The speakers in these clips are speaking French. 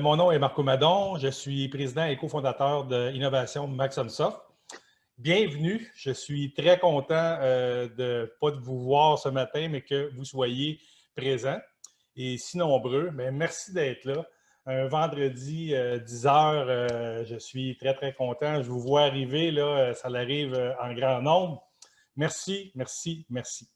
Mon nom est Marco Madon, je suis président et cofondateur d'Innovation Maxonsoft. Bienvenue, je suis très content pas de vous voir ce matin, mais que vous soyez présents et si nombreux. Mais merci d'être là. Un vendredi 10 heures, je suis très content. Je vous vois arriver, là, ça arrive en grand nombre. Merci, merci, merci.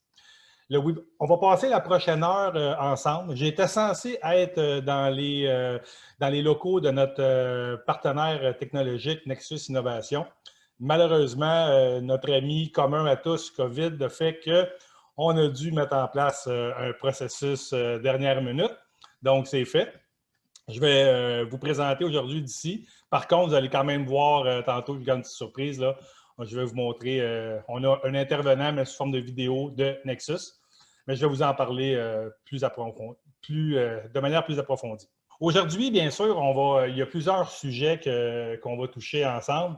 On va passer la prochaine heure ensemble. J'étais censé être dans les locaux de notre partenaire technologique Nexus Innovation. Malheureusement, notre ami commun à tous, COVID, a fait qu'on a dû mettre en place un processus dernière minute. Donc, c'est fait. Je vais vous présenter aujourd'hui d'ici. Par contre, vous allez quand même voir tantôt une grande surprise. Là. Je vais vous montrer. On a un intervenant, mais sous forme de vidéo de Nexus. Mais je vais vous en parler de manière plus approfondie. Aujourd'hui, bien sûr, il y a plusieurs sujets qu'on va toucher ensemble.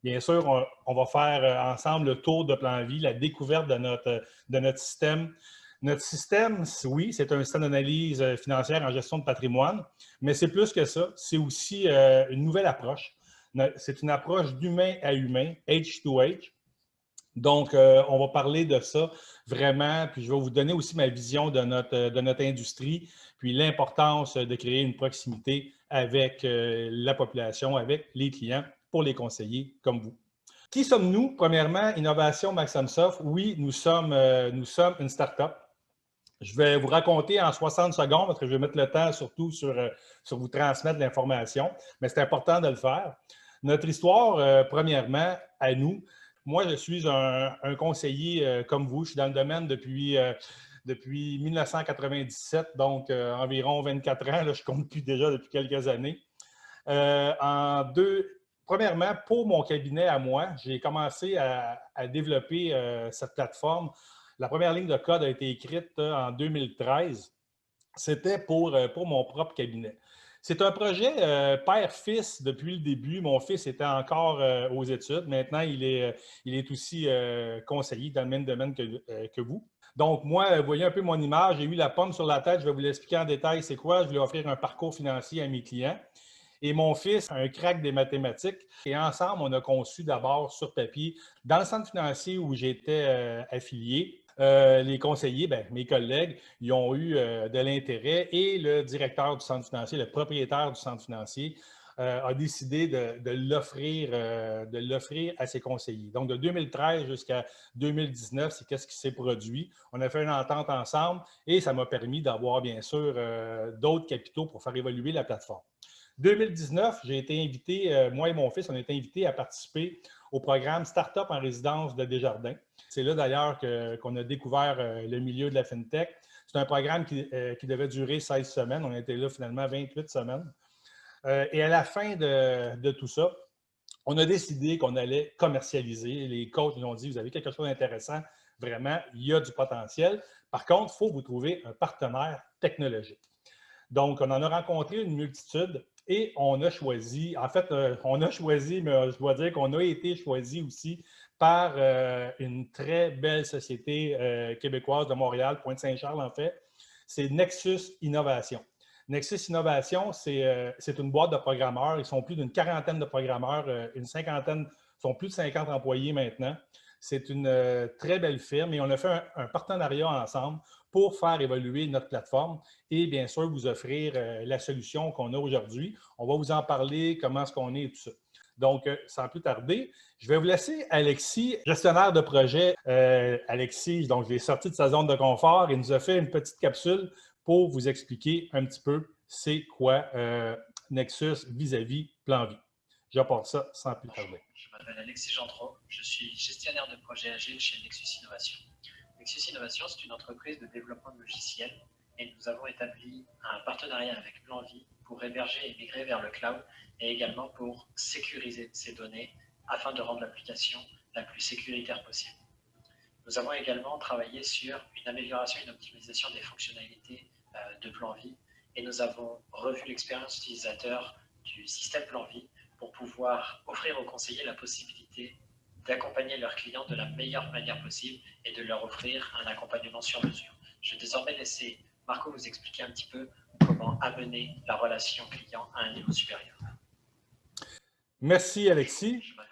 Bien sûr, on va faire ensemble le tour de Plan-Vie, la découverte de notre système. Notre système, oui, c'est un système d'analyse financière en gestion de patrimoine, mais c'est plus que ça. C'est aussi une nouvelle approche. C'est une approche d'humain à humain, H2H. Donc, on va parler de ça vraiment, puis je vais vous donner aussi ma vision de notre industrie, puis l'importance de créer une proximité avec la population, avec les clients, pour les conseillers comme vous. Qui sommes-nous? Premièrement, Innovation Maxonsoft. Oui, nous sommes une start-up. Je vais vous raconter en 60 secondes, parce que je vais mettre le temps surtout sur vous transmettre l'information, mais c'est important de le faire. Notre histoire, premièrement, à nous, moi, je suis un conseiller comme vous. Je suis dans le domaine depuis 1997, donc environ 24 ans. Là, je ne compte plus déjà depuis quelques années. Premièrement, pour mon cabinet à moi, j'ai commencé à développer cette plateforme. La première ligne de code a été écrite en 2013. C'était pour mon propre cabinet. C'est un projet père-fils depuis le début. Mon fils était encore aux études. Maintenant, il est aussi conseiller dans le même domaine que vous. Donc, moi, vous voyez un peu mon image. J'ai eu la pomme sur la tête. Je vais vous l'expliquer en détail c'est quoi. Je voulais offrir un parcours financier à mes clients. Et mon fils a un crack des mathématiques. Et ensemble, on a conçu d'abord sur papier, dans le centre financier où j'étais affilié, les conseillers, mes collègues, ils ont eu de l'intérêt et le directeur du centre financier, le propriétaire du centre financier, a décidé de l'offrir à ses conseillers. Donc, de 2013 jusqu'à 2019, c'est qu'est-ce qui s'est produit. On a fait une entente ensemble et ça m'a permis d'avoir, bien sûr, d'autres capitaux pour faire évoluer la plateforme. 2019, j'ai été invité, moi et mon fils, on a été invités à participer au programme Startup en résidence de Desjardins. C'est là d'ailleurs qu'on a découvert le milieu de la FinTech. C'est un programme qui devait durer 16 semaines. On a été là finalement 28 semaines. Et à la fin de tout ça, on a décidé qu'on allait commercialiser. Les coachs nous ont dit, vous avez quelque chose d'intéressant, vraiment, il y a du potentiel. Par contre, il faut vous trouver un partenaire technologique. Donc, on en a rencontré une multitude et on a choisi, on a choisi, mais je dois dire qu'on a été choisi aussi par une très belle société québécoise de Montréal, Pointe-Saint-Charles en fait, c'est Nexus Innovation. Nexus Innovation, c'est une boîte de programmeurs. Ils sont plus d'une quarantaine de programmeurs, une cinquantaine, sont plus de 50 employés maintenant. C'est une très belle firme et on a fait un partenariat ensemble pour faire évoluer notre plateforme et bien sûr vous offrir la solution qu'on a aujourd'hui. On va vous en parler, comment est-ce qu'on est et tout ça. Donc, sans plus tarder, je vais vous laisser Alexis, gestionnaire de projet. Alexis, donc, je l'ai sorti de sa zone de confort et nous a fait une petite capsule pour vous expliquer un petit peu c'est quoi Nexus vis-à-vis Plan-Vie. J'apporte ça sans plus tarder. Je m'appelle Alexis Gentreau, je suis gestionnaire de projet agile chez Nexus Innovation. Nexus Innovation, c'est une entreprise de développement de logiciels et nous avons établi un partenariat avec Plan-Vie pour héberger et migrer vers le cloud et également pour sécuriser ces données afin de rendre l'application la plus sécuritaire possible. Nous avons également travaillé sur une amélioration et une optimisation des fonctionnalités de Plan-Vie et nous avons revu l'expérience utilisateur du système Plan-Vie pour pouvoir offrir aux conseillers la possibilité d'accompagner leurs clients de la meilleure manière possible et de leur offrir un accompagnement sur mesure. Je vais désormais laisser Marco vous expliquer un petit peu comment amener la relation client à un niveau supérieur. Merci, Alexis. Je m'appelle.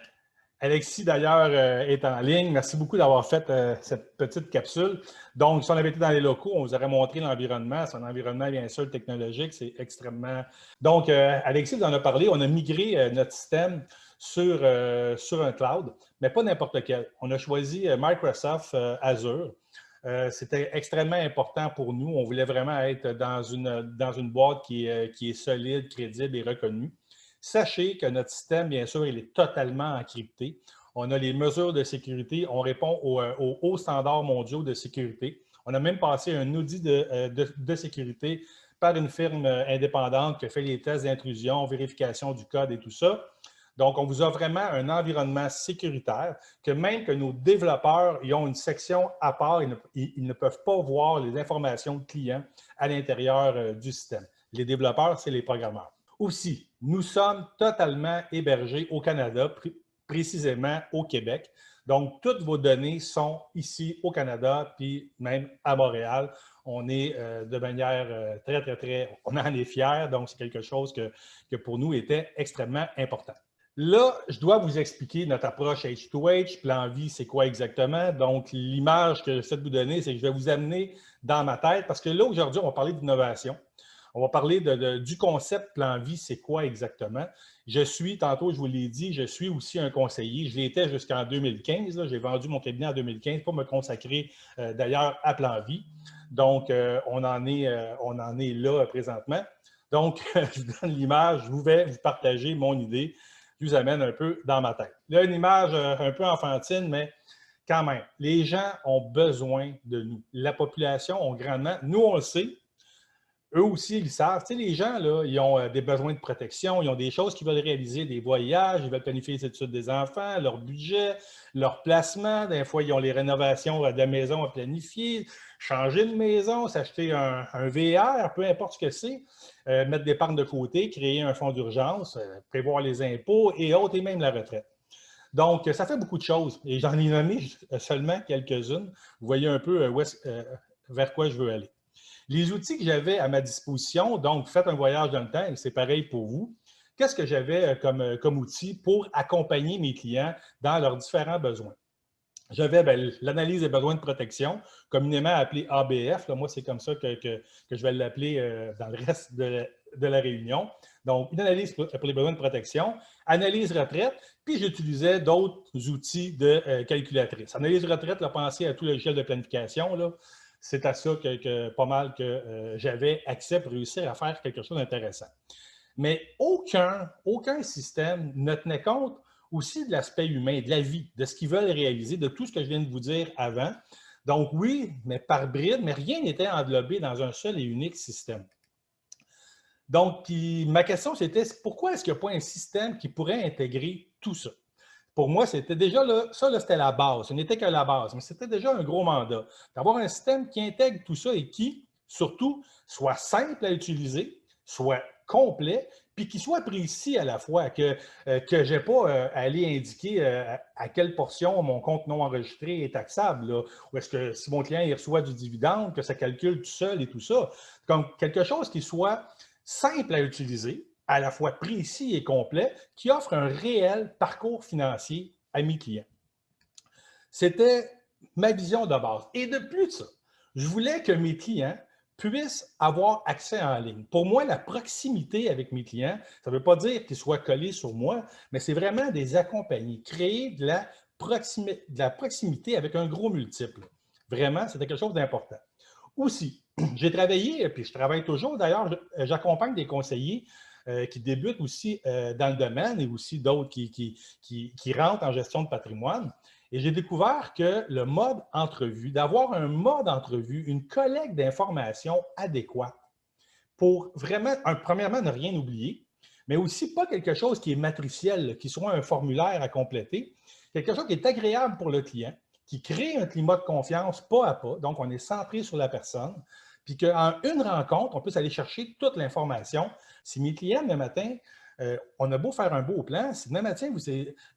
Alexis, d'ailleurs, est en ligne. Merci beaucoup d'avoir fait cette petite capsule. Donc, si on avait été dans les locaux, on vous aurait montré l'environnement. C'est un environnement, bien sûr, technologique. C'est extrêmement... Donc, Alexis vous en a parlé. On a migré notre système sur un cloud, mais pas n'importe quel. On a choisi Microsoft Azure. C'était extrêmement important pour nous. On voulait vraiment être dans une boîte qui est solide, crédible et reconnue. Sachez que notre système, bien sûr, il est totalement encrypté. On a les mesures de sécurité, on répond aux hauts standards mondiaux de sécurité. On a même passé un audit de sécurité par une firme indépendante qui a fait les tests d'intrusion, vérification du code et tout ça. Donc, on vous a vraiment un environnement sécuritaire que même que nos développeurs, ils ont une section à part, ils ne peuvent pas voir les informations de clients à l'intérieur du système. Les développeurs, c'est les programmeurs. Aussi, nous sommes totalement hébergés au Canada, précisément au Québec. Donc, toutes vos données sont ici au Canada, puis même à Montréal. On est de manière on en est fiers. Donc, c'est quelque chose que pour nous était extrêmement important. Là, je dois vous expliquer notre approche H2H, plan vie, c'est quoi exactement. Donc, l'image que j'essaie de vous donner, c'est que je vais vous amener dans ma tête, parce que là, aujourd'hui, on va parler d'innovation. On va parler du concept plan vie, c'est quoi exactement. Tantôt je vous l'ai dit, je suis aussi un conseiller. Je l'étais jusqu'en 2015. J'ai vendu mon cabinet en 2015 pour me consacrer d'ailleurs à plan vie. Donc, on en est là présentement. Donc, je vous donne l'image, je vais vous partager mon idée. Je vous amène un peu dans ma tête. Là, une image un peu enfantine, mais quand même, les gens ont besoin de nous. La population a grandement, nous on le sait, eux aussi, ils savent. Tu sais, les gens, là, ils ont des besoins de protection, ils ont des choses qu'ils veulent réaliser, des voyages, ils veulent planifier les études des enfants, leur budget, leur placement. Des fois, ils ont les rénovations de maison à planifier, changer de maison, s'acheter un VR, peu importe ce que c'est, mettre d'épargne de côté, créer un fonds d'urgence, prévoir les impôts et autres, et même la retraite. Donc, ça fait beaucoup de choses. Et j'en ai nommé seulement quelques-unes. Vous voyez un peu vers quoi je veux aller. Les outils que j'avais à ma disposition, donc faites un voyage dans le temps, et c'est pareil pour vous. Qu'est-ce que j'avais comme outil pour accompagner mes clients dans leurs différents besoins? J'avais l'analyse des besoins de protection, communément appelée ABF. Là, moi, c'est comme ça que je vais l'appeler dans le reste de la réunion. Donc, une analyse pour les besoins de protection, analyse retraite, puis j'utilisais d'autres outils de calculatrice. Analyse retraite, là, pensez à tout le logiciel de planification, là. C'est à ça que pas mal que j'avais accès pour réussir à faire quelque chose d'intéressant. Mais aucun système ne tenait compte aussi de l'aspect humain, de la vie, de ce qu'ils veulent réaliser, de tout ce que je viens de vous dire avant. Donc oui, mais par bride, mais rien n'était englobé dans un seul et unique système. Donc, puis, ma question, c'était pourquoi est-ce qu'il n'y a pas un système qui pourrait intégrer tout ça? Pour moi, c'était déjà là, ça, c'était la base. Ce n'était que la base, mais c'était déjà un gros mandat. D'avoir un système qui intègre tout ça et qui, surtout, soit simple à utiliser, soit complet, puis qui soit précis à la fois, que je n'ai pas à aller indiquer à quelle portion mon compte non enregistré est taxable, là, ou est-ce que si mon client il reçoit du dividende, que ça calcule tout seul et tout ça. Donc, quelque chose qui soit simple à utiliser, à la fois précis et complet, qui offre un réel parcours financier à mes clients. C'était ma vision de base. Et de plus de ça, je voulais que mes clients puissent avoir accès en ligne. Pour moi, la proximité avec mes clients, ça ne veut pas dire qu'ils soient collés sur moi, mais c'est vraiment des accompagner, créer de la proximité avec un gros multiple. Vraiment, c'était quelque chose d'important. Aussi, j'ai travaillé, puis je travaille toujours, d'ailleurs, j'accompagne des conseillers qui débutent aussi dans le domaine et aussi d'autres qui rentrent en gestion de patrimoine. Et j'ai découvert que le mode entrevue, d'avoir un mode entrevue, une collecte d'informations adéquate pour vraiment, premièrement, ne rien oublier, mais aussi pas quelque chose qui est matriciel, qui soit un formulaire à compléter, quelque chose qui est agréable pour le client, qui crée un climat de confiance pas à pas. Donc, on est centré sur la personne, puis qu'en une rencontre, on puisse aller chercher toute l'information. Si mes clients, demain matin, on a beau faire un beau plan, si demain matin,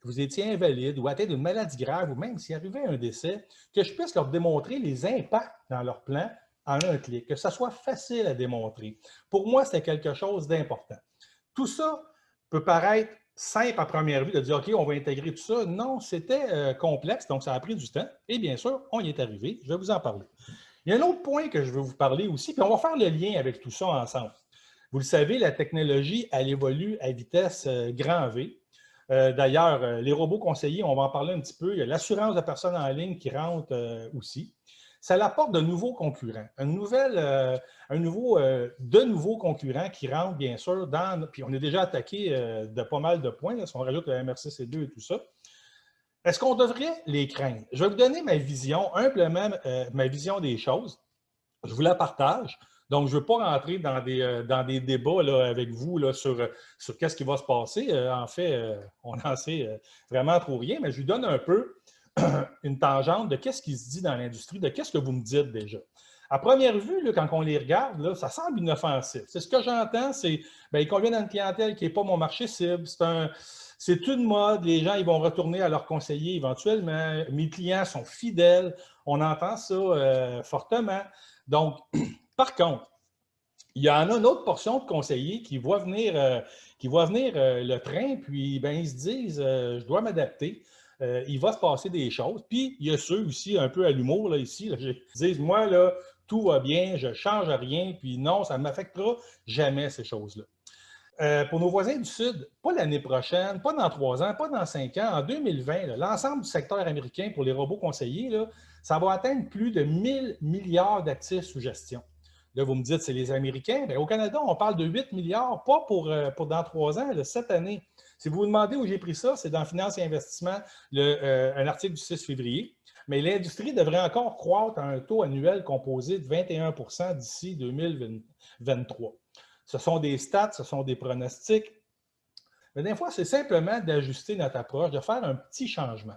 vous étiez invalide ou atteint d'une maladie grave, ou même s'il arrivait un décès, que je puisse leur démontrer les impacts dans leur plan en un clic, que ça soit facile à démontrer. Pour moi, c'est quelque chose d'important. Tout ça peut paraître simple à première vue de dire, OK, on va intégrer tout ça. Non, c'était complexe, donc ça a pris du temps. Et bien sûr, on y est arrivé. Je vais vous en parler. Il y a un autre point que je veux vous parler aussi, puis on va faire le lien avec tout ça ensemble. Vous le savez, la technologie, elle évolue à vitesse grand V. D'ailleurs, les robots conseillers, on va en parler un petit peu. Il y a l'assurance de personnes en ligne qui rentre aussi. Ça apporte de nouveaux concurrents, de nouveaux concurrents qui rentrent, bien sûr, puis on est déjà attaqué de pas mal de points, là, si on rajoute le MRC-C2 et tout ça. Est-ce qu'on devrait les craindre? Je vais vous donner ma vision, humblement, ma vision des choses. Je vous la partage. Donc, je ne veux pas rentrer dans des débats là, avec vous là, sur qu'est-ce qui va se passer. En fait, on n'en sait vraiment trop rien, mais je vous donne un peu une tangente de qu'est-ce qui se dit dans l'industrie, de qu'est-ce que vous me dites déjà. À première vue, là, quand on les regarde, là, ça semble inoffensif. C'est ce que j'entends, c'est ils conviennent à une clientèle qui n'est pas mon marché cible. C'est une mode. Les gens ils vont retourner à leur conseiller éventuellement. Mes clients sont fidèles. On entend ça fortement. Donc, par contre, il y en a une autre portion de conseillers qui voient venir, le train, puis ils se disent je dois m'adapter. Il va se passer des choses. Puis, il y a ceux aussi, un peu à l'humour, là, ici, là, qui disent moi, là, tout va bien, je ne change rien, puis non, ça ne m'affectera jamais, ces choses-là. Pour nos voisins du Sud, pas l'année prochaine, pas dans 3 ans, pas dans 5 ans, en 2020, l'ensemble du secteur américain pour les robots conseillers, là, ça va atteindre plus de 1000 milliards d'actifs sous gestion. Là, vous me dites, c'est les Américains. Bien, au Canada, on parle de 8 milliards, pas pour dans 3 ans, là, cette année. Si vous vous demandez où j'ai pris ça, c'est dans Finance et Investissement, un article du 6 février. Mais l'industrie devrait encore croître à un taux annuel composé de 21 d'ici 2023. Ce sont des stats, ce sont des pronostics. Mais des fois, c'est simplement d'ajuster notre approche, de faire un petit changement.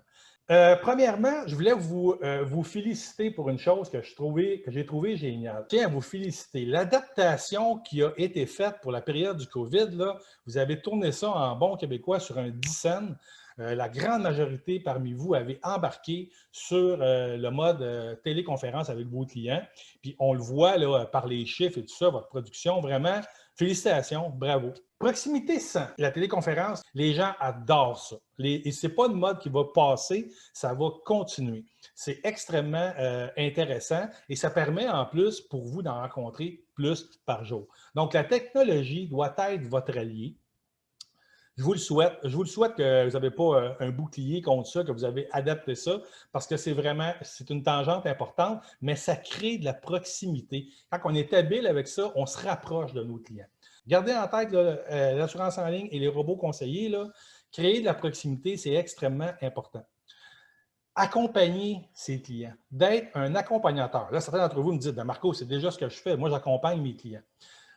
Premièrement, je voulais vous féliciter pour une chose que j'ai trouvée géniale. Je tiens à vous féliciter. L'adaptation qui a été faite pour la période du COVID, là, vous avez tourné ça en bon québécois sur un 10 cents. La grande majorité parmi vous avez embarqué sur le mode téléconférence avec vos clients. Puis on le voit là, par les chiffres et tout ça, votre production, vraiment, félicitations, bravo. Proximité 100, la téléconférence, les gens adorent ça. Et ce n'est pas une mode qui va passer, ça va continuer. C'est extrêmement intéressant et ça permet en plus pour vous d'en rencontrer plus par jour. Donc, la technologie doit être votre allié. Je vous le souhaite. Je vous le souhaite que vous n'avez pas un bouclier contre ça, que vous avez adapté ça, parce que c'est une tangente importante, mais ça crée de la proximité. Quand on est habile avec ça, on se rapproche de nos clients. Gardez en tête l'assurance en ligne et les robots conseillers, là, créer de la proximité, c'est extrêmement important. Accompagner ses clients, d'être un accompagnateur. Là, certains d'entre vous me disent, Marco, c'est déjà ce que je fais. Moi, j'accompagne mes clients.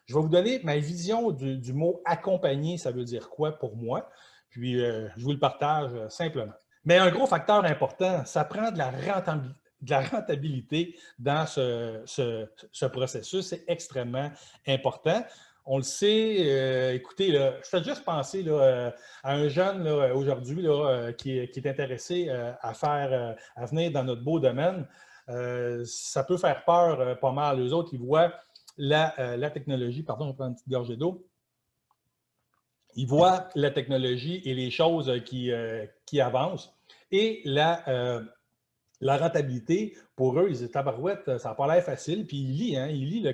Je vais vous donner ma vision du mot « accompagner », ça veut dire quoi pour moi, puis je vous le partage simplement. Mais un gros facteur important, ça prend de la rentabilité dans ce processus, c'est extrêmement important. On le sait, écoutez, là, je fais juste penser là, à un jeune aujourd'hui qui est intéressé à venir dans notre beau domaine. Ça peut faire peur pas mal. Eux autres, ils voient la technologie, pardon, je prends une petite gorgée d'eau. Ils voient la technologie et les choses qui avancent. Et la rentabilité, pour eux, ils disent tabarouette, ça n'a pas l'air facile. Puis ils lisent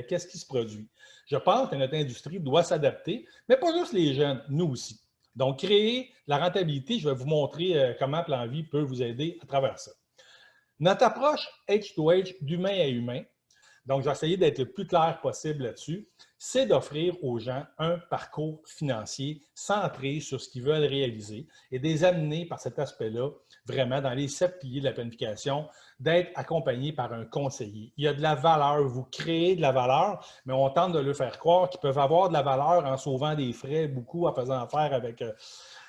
qu'est-ce qui se produit. Je pense que notre industrie doit s'adapter, mais pas juste les jeunes, nous aussi. Donc, créer la rentabilité, je vais vous montrer comment Plan-Vie peut vous aider à travers ça. Notre approche H2H, d'humain à humain, donc, je vais essayer d'être le plus clair possible là-dessus, c'est d'offrir aux gens un parcours financier centré sur ce qu'ils veulent réaliser et de les amener par cet aspect-là, vraiment dans les 7 piliers de la planification, d'être accompagnés par un conseiller. Il y a de la valeur, vous créez de la valeur, mais on tente de leur faire croire qu'ils peuvent avoir de la valeur en sauvant des frais, beaucoup en faisant affaire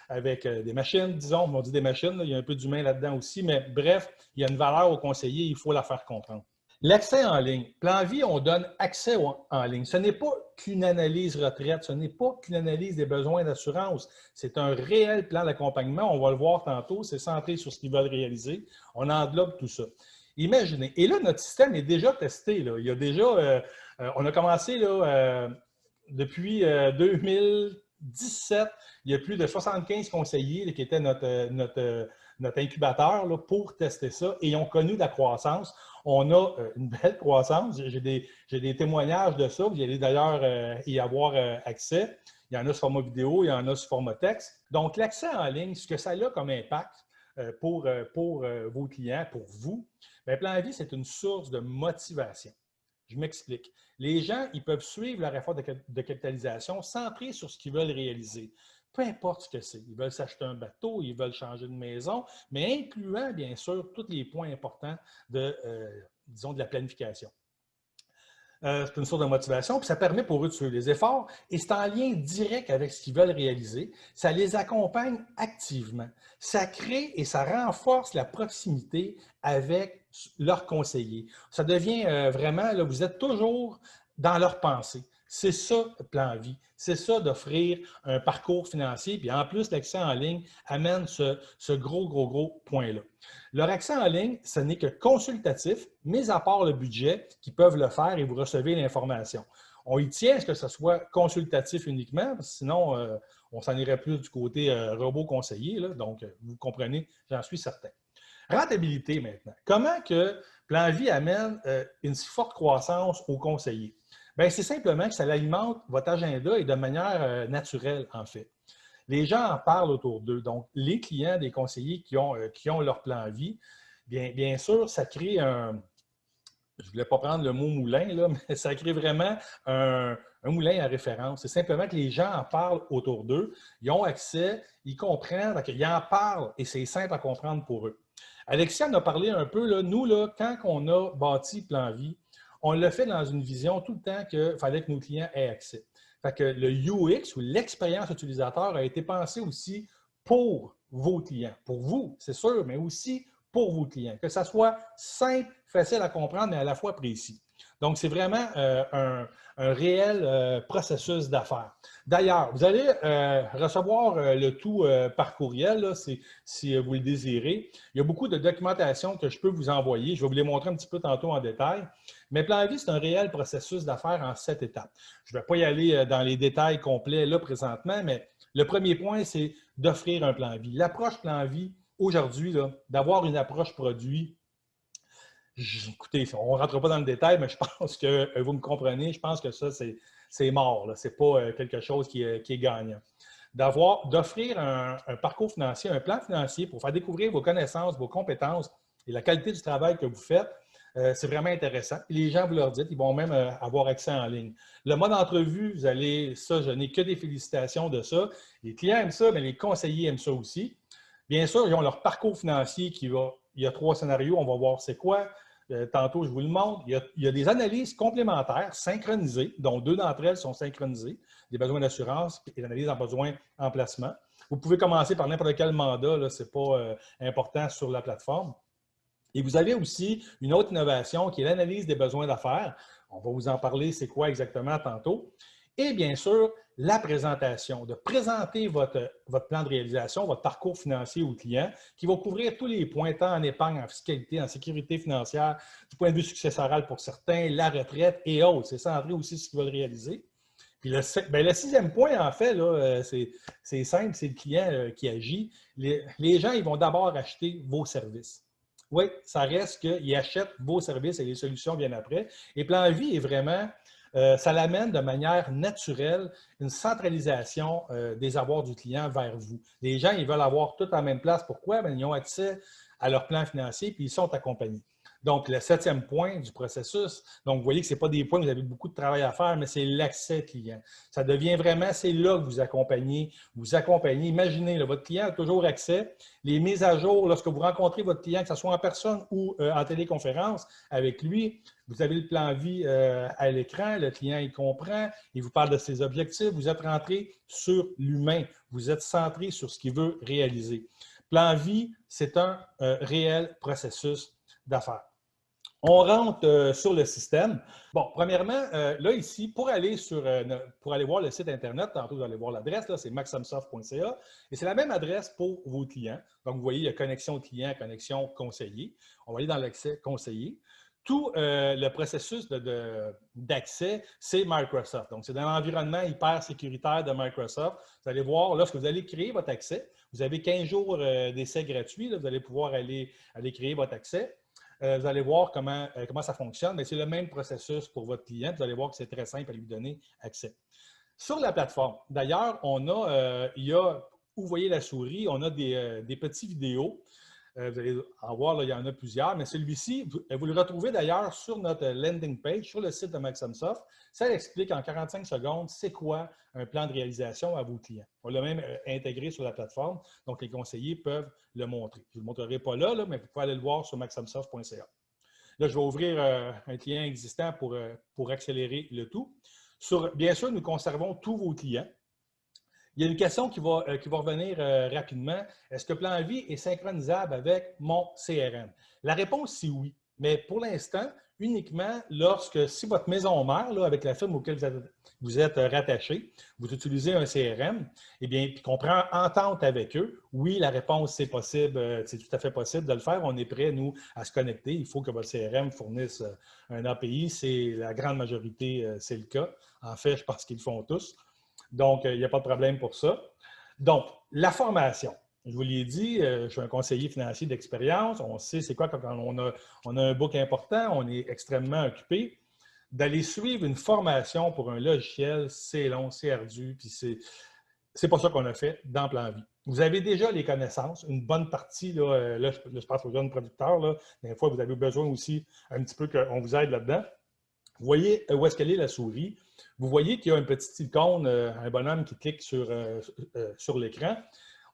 avec des machines, disons. On dit des machines, là, il y a un peu d'humain là-dedans aussi, mais bref, il y a une valeur au conseiller, il faut la faire comprendre. L'accès en ligne. Plan-Vie, on donne accès en ligne. Ce n'est pas qu'une analyse retraite, ce n'est pas qu'une analyse des besoins d'assurance. C'est un réel plan d'accompagnement. On va le voir tantôt. C'est centré sur ce qu'ils veulent réaliser. On englobe tout ça. Imaginez. Et là, notre système est déjà testé. Là. Il y a déjà, on a commencé là, depuis 2017. Il y a plus de 75 conseillers là, qui étaient notre incubateur là, pour tester ça et ils ont connu de la croissance. On a une belle croissance. J'ai des témoignages de ça. Vous allez d'ailleurs y avoir accès. Il y en a sous format vidéo, il y en a sous format texte. Donc, l'accès en ligne, ce que ça a comme impact pour vos clients, pour vous, bien, Plan Vie, c'est une source de motivation. Je m'explique. Les gens, ils peuvent suivre leur effort de capitalisation centré sur ce qu'ils veulent réaliser. Peu importe ce que c'est. Ils veulent s'acheter un bateau, ils veulent changer de maison, mais incluant, bien sûr, tous les points importants disons, de la planification. C'est une source de motivation, puis ça permet pour eux de suivre les efforts et c'est en lien direct avec ce qu'ils veulent réaliser. Ça les accompagne activement. Ça crée et ça renforce la proximité avec leurs conseillers. Ça devient vraiment, là, vous êtes toujours dans leur pensée. C'est ça, Plan Vie. C'est ça d'offrir un parcours financier. Puis en plus, l'accès en ligne amène ce gros point-là. Leur accès en ligne, ce n'est que consultatif, mis à part le budget, qui peuvent le faire et vous recevez l'information. On y tient à ce que ce soit consultatif uniquement, parce que sinon, on s'en irait plus du côté robot conseiller. Là, donc, vous comprenez, j'en suis certain. Rentabilité maintenant. Comment que Plan Vie amène une si forte croissance aux conseillers? Bien, c'est simplement que ça alimente votre agenda et de manière naturelle, en fait. Les gens en parlent autour d'eux. Donc, les clients des conseillers qui ont leur plan vie, bien sûr, ça crée un... Je ne voulais pas prendre le mot moulin, là, mais ça crée vraiment un moulin à référence. C'est simplement que les gens en parlent autour d'eux, ils ont accès, ils comprennent, ils en parlent et c'est simple à comprendre pour eux. Alexia en a parlé un peu, là, nous, là, quand on a bâti Plan Vie, on l'a fait dans une vision tout le temps qu'il fallait que nos clients aient accès. Fait que le UX ou l'expérience utilisateur a été pensé aussi pour vos clients. Pour vous, c'est sûr, mais aussi pour vos clients. Que ça soit simple, facile à comprendre, mais à la fois précis. Donc, c'est vraiment un réel processus d'affaires. D'ailleurs, vous allez recevoir le tout par courriel, là, si vous le désirez. Il y a beaucoup de documentation que je peux vous envoyer. Je vais vous les montrer un petit peu tantôt en détail. Mais Plan Vie, c'est un réel processus d'affaires en 7 étapes. Je ne vais pas y aller dans les détails complets là présentement, mais le premier point, c'est d'offrir un plan vie. L'approche Plan Vie, aujourd'hui, d'avoir une approche produit, écoutez, on ne rentre pas dans le détail, mais je pense que vous me comprenez, je pense que ça, c'est mort. Ce n'est pas quelque chose qui est gagnant. D'offrir un parcours financier, un plan financier pour faire découvrir vos connaissances, vos compétences et la qualité du travail que vous faites, c'est vraiment intéressant. Et les gens, vous leur dites, ils vont même avoir accès en ligne. Le mode entrevue, vous allez, ça, je n'ai que des félicitations de ça. Les clients aiment ça, mais les conseillers aiment ça aussi. Bien sûr, ils ont leur parcours financier qui va, il y a 3 scénarios, on va voir c'est quoi. Tantôt, je vous le montre. Il y a des analyses complémentaires synchronisées, dont 2 d'entre elles sont synchronisées, des besoins d'assurance et l'analyse en besoin en placement. Vous pouvez commencer par n'importe quel mandat, ce n'est pas important sur la plateforme. Et vous avez aussi une autre innovation qui est l'analyse des besoins d'affaires. On va vous en parler, c'est quoi exactement tantôt. Et bien sûr, la présentation, de présenter votre plan de réalisation, votre parcours financier au client, qui va couvrir tous les points, tant en épargne, en fiscalité, en sécurité financière, du point de vue successoral pour certains, la retraite et autres. C'est centré aussi sur ce qu'ils veulent réaliser. Puis le 6e point, en fait, c'est simple, c'est le client qui agit. Les gens, ils vont d'abord acheter vos services. Oui, ça reste qu'ils achètent vos services et les solutions viennent après. Et Plan Vie est vraiment, ça l'amène de manière naturelle, une centralisation des avoirs du client vers vous. Les gens, ils veulent avoir tout en même place. Pourquoi? Bien, ils ont accès à leur plan financier puis ils sont accompagnés. Donc, le 7e point du processus, donc vous voyez que ce n'est pas des points où vous avez beaucoup de travail à faire, mais c'est l'accès client. Ça devient vraiment, c'est là que vous accompagnez. Imaginez, là, votre client a toujours accès. Les mises à jour, lorsque vous rencontrez votre client, que ce soit en personne ou en téléconférence avec lui, vous avez le plan vie à l'écran, le client, il comprend, il vous parle de ses objectifs, vous êtes rentré sur l'humain, vous êtes centré sur ce qu'il veut réaliser. Plan vie, c'est un réel processus d'affaires. On rentre sur le système. Bon, premièrement, là, ici, pour aller voir le site Internet, tantôt, vous allez voir l'adresse, là, c'est maximsoft.ca. Et c'est la même adresse pour vos clients. Donc, vous voyez, il y a connexion client, connexion conseiller. On va aller dans l'accès conseiller. Tout le processus d'accès, c'est Microsoft. Donc, c'est dans l'environnement hyper sécuritaire de Microsoft. Vous allez voir, lorsque vous allez créer votre accès, vous avez 15 jours d'essai gratuit. Là, vous allez pouvoir aller créer votre accès. Vous allez voir comment ça fonctionne, mais c'est le même processus pour votre client. Vous allez voir que c'est très simple à lui donner accès. Sur la plateforme, d'ailleurs, il y a, où vous voyez la souris, on a des petites vidéos. Vous allez en voir, là, il y en a plusieurs, mais celui-ci, vous le retrouvez d'ailleurs sur notre landing page, sur le site de Maximsoft. Ça explique en 45 secondes c'est quoi un plan de réalisation à vos clients. On l'a même intégré sur la plateforme, donc les conseillers peuvent le montrer. Je ne le montrerai pas là, mais vous pouvez aller le voir sur maximsoft.ca. Là, je vais ouvrir un client existant pour accélérer le tout. Bien sûr, nous conservons tous vos clients. Il y a une question qui va revenir rapidement. Est-ce que Planvie est synchronisable avec mon CRM? La réponse, c'est oui. Mais pour l'instant, uniquement si votre maison mère, là, avec la firme auquel vous êtes rattaché, vous utilisez un CRM, eh bien, puis qu'on prend entente avec eux, oui, la réponse, c'est possible, c'est tout à fait possible de le faire. On est prêt, nous, à se connecter. Il faut que votre CRM fournisse un API. C'est la grande majorité, c'est le cas. En fait, je pense qu'ils le font tous. Donc, il n'y a pas de problème pour ça. Donc, la formation. Je vous l'ai dit, je suis un conseiller financier d'expérience. On sait c'est quoi quand on a un book important, on est extrêmement occupé. D'aller suivre une formation pour un logiciel, c'est long, c'est ardu, puis c'est pas ça qu'on a fait dans Planvie. Vous avez déjà les connaissances, une bonne partie, là je pense aux jeunes producteurs, là, des fois, vous avez besoin aussi un petit peu qu'on vous aide là-dedans. Vous voyez où est-ce qu'elle est la souris. Vous voyez qu'il y a un petit icône, un bonhomme qui clique sur l'écran.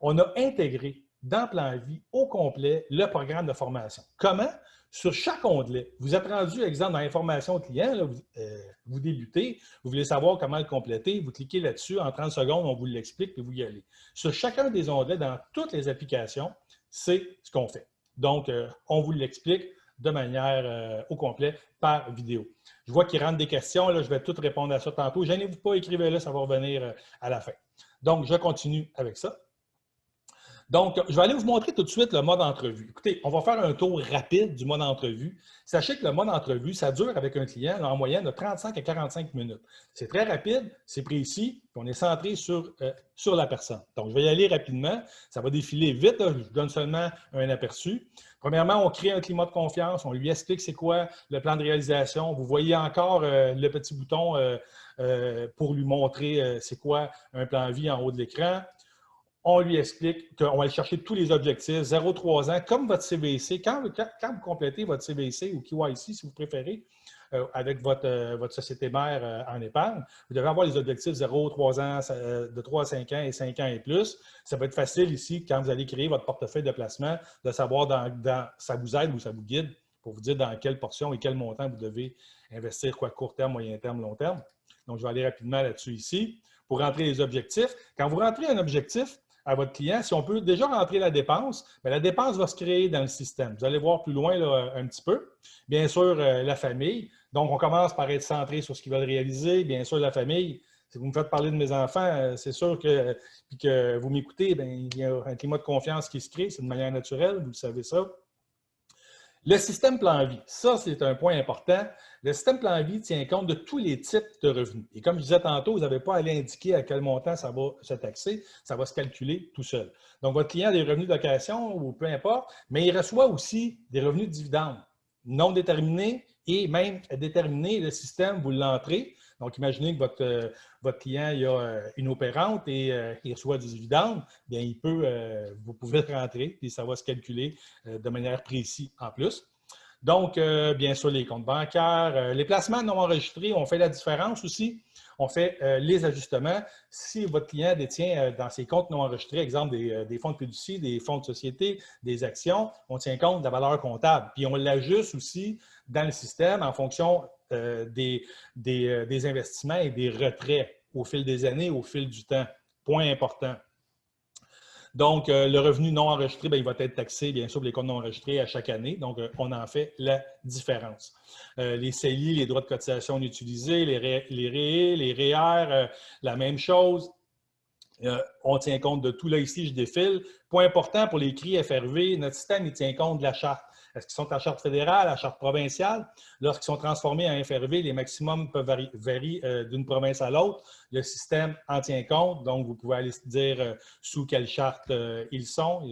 On a intégré dans Planvie au complet le programme de formation. Comment? Sur chaque onglet, vous êtes rendu, exemple, dans l'information client, là, vous débutez, vous voulez savoir comment le compléter, vous cliquez là-dessus, en 30 secondes, on vous l'explique et vous y allez. Sur chacun des onglets, dans toutes les applications, c'est ce qu'on fait. Donc, on vous l'explique de manière au complet par vidéo. Je vois qu'il rentre des questions, là, je vais tout répondre à ça tantôt. Gênez-vous pas, écrivez-le, ça va revenir à la fin. Donc, je continue avec ça. Donc, je vais aller vous montrer tout de suite le mode entrevue. Écoutez, on va faire un tour rapide du mode entrevue. Sachez que le mode entrevue, ça dure avec un client en moyenne de 35 à 45 minutes. C'est très rapide, c'est précis, puis on est centré sur la personne. Donc, je vais y aller rapidement. Ça va défiler vite. Là. Je vous donne seulement un aperçu. Premièrement, on crée un climat de confiance. On lui explique c'est quoi le plan de réalisation. Vous voyez encore le petit bouton pour lui montrer c'est quoi un plan vie en haut de l'écran. On lui explique qu'on va aller chercher tous les objectifs, 0-3 ans, comme votre CVC. Quand vous complétez votre CVC ou KYC, si vous préférez, avec votre société mère en épargne, vous devez avoir les objectifs 0-3 ans, de 3 à 5 ans et 5 ans et plus. Ça va être facile ici, quand vous allez créer votre portefeuille de placement, de savoir ça vous aide ou ça vous guide pour vous dire dans quelle portion et quel montant vous devez investir, quoi, court terme, moyen terme, long terme. Donc, je vais aller rapidement là-dessus ici. Pour rentrer les objectifs, quand vous rentrez un objectif, à votre client, si on peut déjà rentrer la dépense, bien, la dépense va se créer dans le système. Vous allez voir plus loin là, un petit peu. Bien sûr, la famille. Donc, on commence par être centré sur ce qu'ils veulent réaliser. Bien sûr, la famille. Si vous me faites parler de mes enfants, c'est sûr que vous m'écoutez, il y a un climat de confiance qui se crée. C'est de manière naturelle, vous le savez ça. Le système Planvie, ça, c'est un point important. Le système Planvie tient compte de tous les types de revenus. Et comme je disais tantôt, vous n'avez pas à aller indiquer à quel montant ça va se taxer, ça va se calculer tout seul. Donc, votre client a des revenus de location ou peu importe, mais il reçoit aussi des revenus de dividendes non déterminés et même déterminés. Le système, vous l'entrez. Donc, imaginez que votre client il a une opérante et il reçoit du dividende, bien, vous pouvez le rentrer et ça va se calculer de manière précise en plus. Donc, bien sûr, les comptes bancaires, les placements non enregistrés, on fait la différence aussi. On fait les ajustements. Si votre client détient dans ses comptes non enregistrés, exemple des fonds de fiducie, des fonds de société, des actions, on tient compte de la valeur comptable. Puis on l'ajuste aussi dans le système en fonction des investissements et des retraits au fil des années, au fil du temps. Point important. Donc, le revenu non enregistré, bien, il va être taxé, bien sûr, pour les comptes non enregistrés à chaque année. Donc, on en fait la différence. Les CELI, les droits de cotisation utilisés, les REE, les REER, la même chose. On tient compte de tout. Là, ici, je défile. Point important pour les CRI FRV, notre système, il tient compte de la charte. Est-ce qu'ils sont à charte fédérale, à charte provinciale? Lorsqu'ils sont transformés en FRV, les maximums peuvent varier d'une province à l'autre. Le système en tient compte, donc vous pouvez aller dire sous quelle charte ils sont.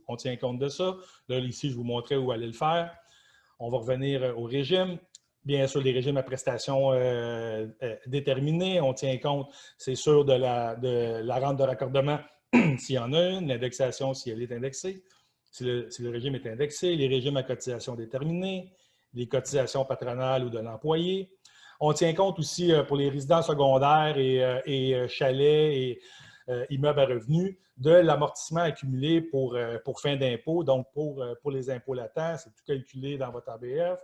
On tient compte de ça. Là, ici, je vous montrais où aller le faire. On va revenir au régime. Bien sûr, les régimes à prestations déterminées, on tient compte, c'est sûr, de la rente de raccordement s'il y en a une, l'indexation si elle est indexée, si le régime est indexé, les régimes à cotisation déterminée, les cotisations patronales ou de l'employé. On tient compte aussi pour les résidents secondaires et chalets et immeubles à revenus de l'amortissement accumulé pour fin d'impôt. Donc, pour les impôts latents, c'est tout calculé dans votre ABF.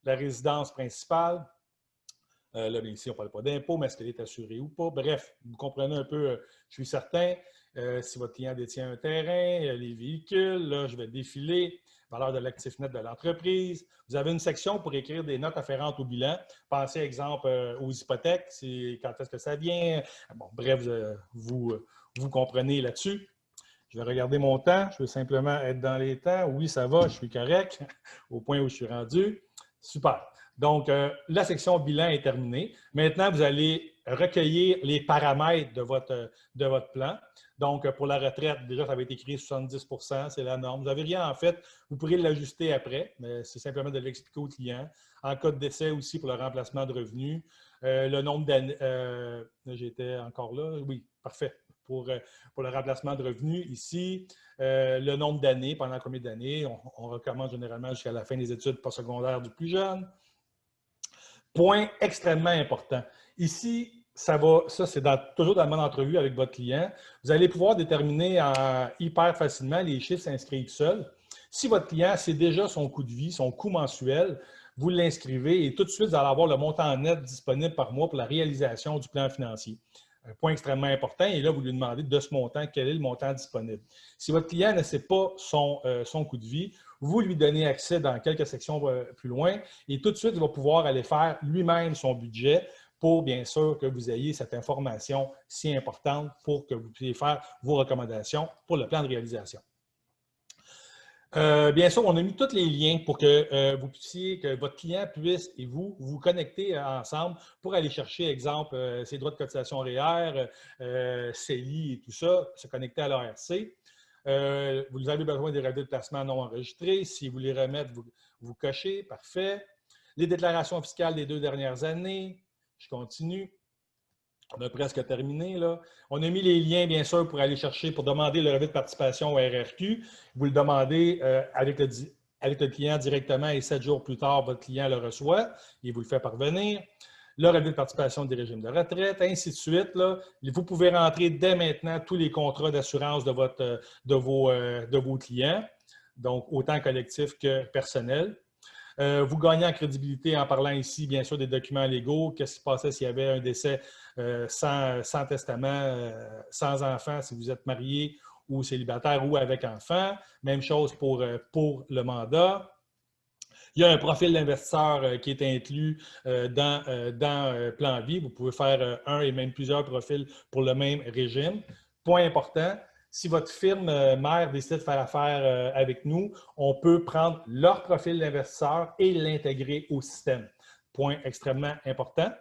La résidence principale, là, ici, on ne parle pas d'impôt, mais est-ce qu'elle est assurée ou pas? Bref, vous comprenez un peu, je suis certain, si votre client détient un terrain, les véhicules, là, je vais défiler, valeur de l'actif net de l'entreprise. Vous avez une section pour écrire des notes afférentes au bilan. Pensez, exemple, aux hypothèques, quand est-ce que ça vient. Bon, bref, vous comprenez là-dessus. Je vais regarder mon temps. Je veux simplement être dans les temps. Oui, ça va, je suis correct au point où je suis rendu. Super. Donc, la section bilan est terminée. Maintenant, vous allez recueillir les paramètres de votre plan. Donc, pour la retraite, déjà, ça avait été écrit 70 %, c'est la norme. Vous n'avez rien en fait. Vous pourrez l'ajuster après, mais c'est simplement de l'expliquer au client. En cas de décès aussi pour le remplacement de revenus. Le nombre d'années. J'étais encore là. Oui, parfait. Pour le remplacement de revenus ici, le nombre d'années, pendant combien d'années, on recommande généralement jusqu'à la fin des études postsecondaires du plus jeune. Point extrêmement important. Ici, ça c'est toujours dans la bonne entrevue avec votre client. Vous allez pouvoir déterminer hyper facilement les chiffres s'inscrivent seuls. Si votre client sait déjà son coût de vie, son coût mensuel, vous l'inscrivez et tout de suite, vous allez avoir le montant net disponible par mois pour la réalisation du plan financier. Un point extrêmement important, et là, vous lui demandez de ce montant, quel est le montant disponible. Si votre client ne sait pas son coût de vie, vous lui donnez accès dans quelques sections plus loin et tout de suite, il va pouvoir aller faire lui-même son budget pour, bien sûr, que vous ayez cette information si importante pour que vous puissiez faire vos recommandations pour le plan de réalisation. Bien sûr, on a mis tous les liens pour que vous puissiez, que votre client puisse et vous connecter ensemble pour aller chercher, exemple, ses droits de cotisation REER, CELI et tout ça, se connecter à l'ARC. Vous avez besoin des revenus de placement non enregistrés. Si vous les remettez, vous cochez. Parfait. Les déclarations fiscales des 2 dernières années. Je continue. On a presque terminé, là. On a mis les liens, bien sûr, pour aller chercher, pour demander le relevé de participation au RRQ. Vous le demandez avec le client directement et 7 jours plus tard, votre client le reçoit et vous le fait parvenir. Le relevé de participation des régimes de retraite, ainsi de suite. Là. Vous pouvez rentrer dès maintenant tous les contrats d'assurance de vos clients, donc autant collectifs que personnels. Vous gagnez en crédibilité en parlant ici, bien sûr, des documents légaux. Qu'est-ce qui se passait s'il y avait un décès sans testament, sans enfant, si vous êtes marié ou célibataire ou avec enfant. Même chose pour le mandat. Il y a un profil d'investisseur qui est inclus dans Plan Vie. Vous pouvez faire un et même plusieurs profils pour le même régime. Point important, si votre firme mère décide de faire affaire avec nous, on peut prendre leur profil d'investisseur et l'intégrer au système. Point extrêmement important.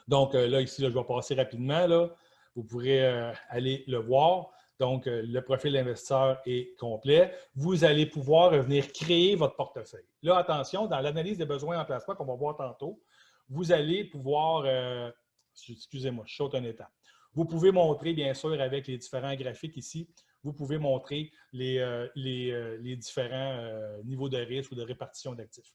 Donc là, ici, là, je vais passer rapidement. Là. Vous pourrez aller le voir. Donc, le profil d'investisseur est complet. Vous allez pouvoir venir créer votre portefeuille. Là, attention, dans l'analyse des besoins en placement qu'on va voir tantôt, vous allez pouvoir, excusez-moi, je saute une étape. Vous pouvez montrer, bien sûr, avec les différents graphiques ici, vous pouvez montrer les différents niveaux de risque ou de répartition d'actifs.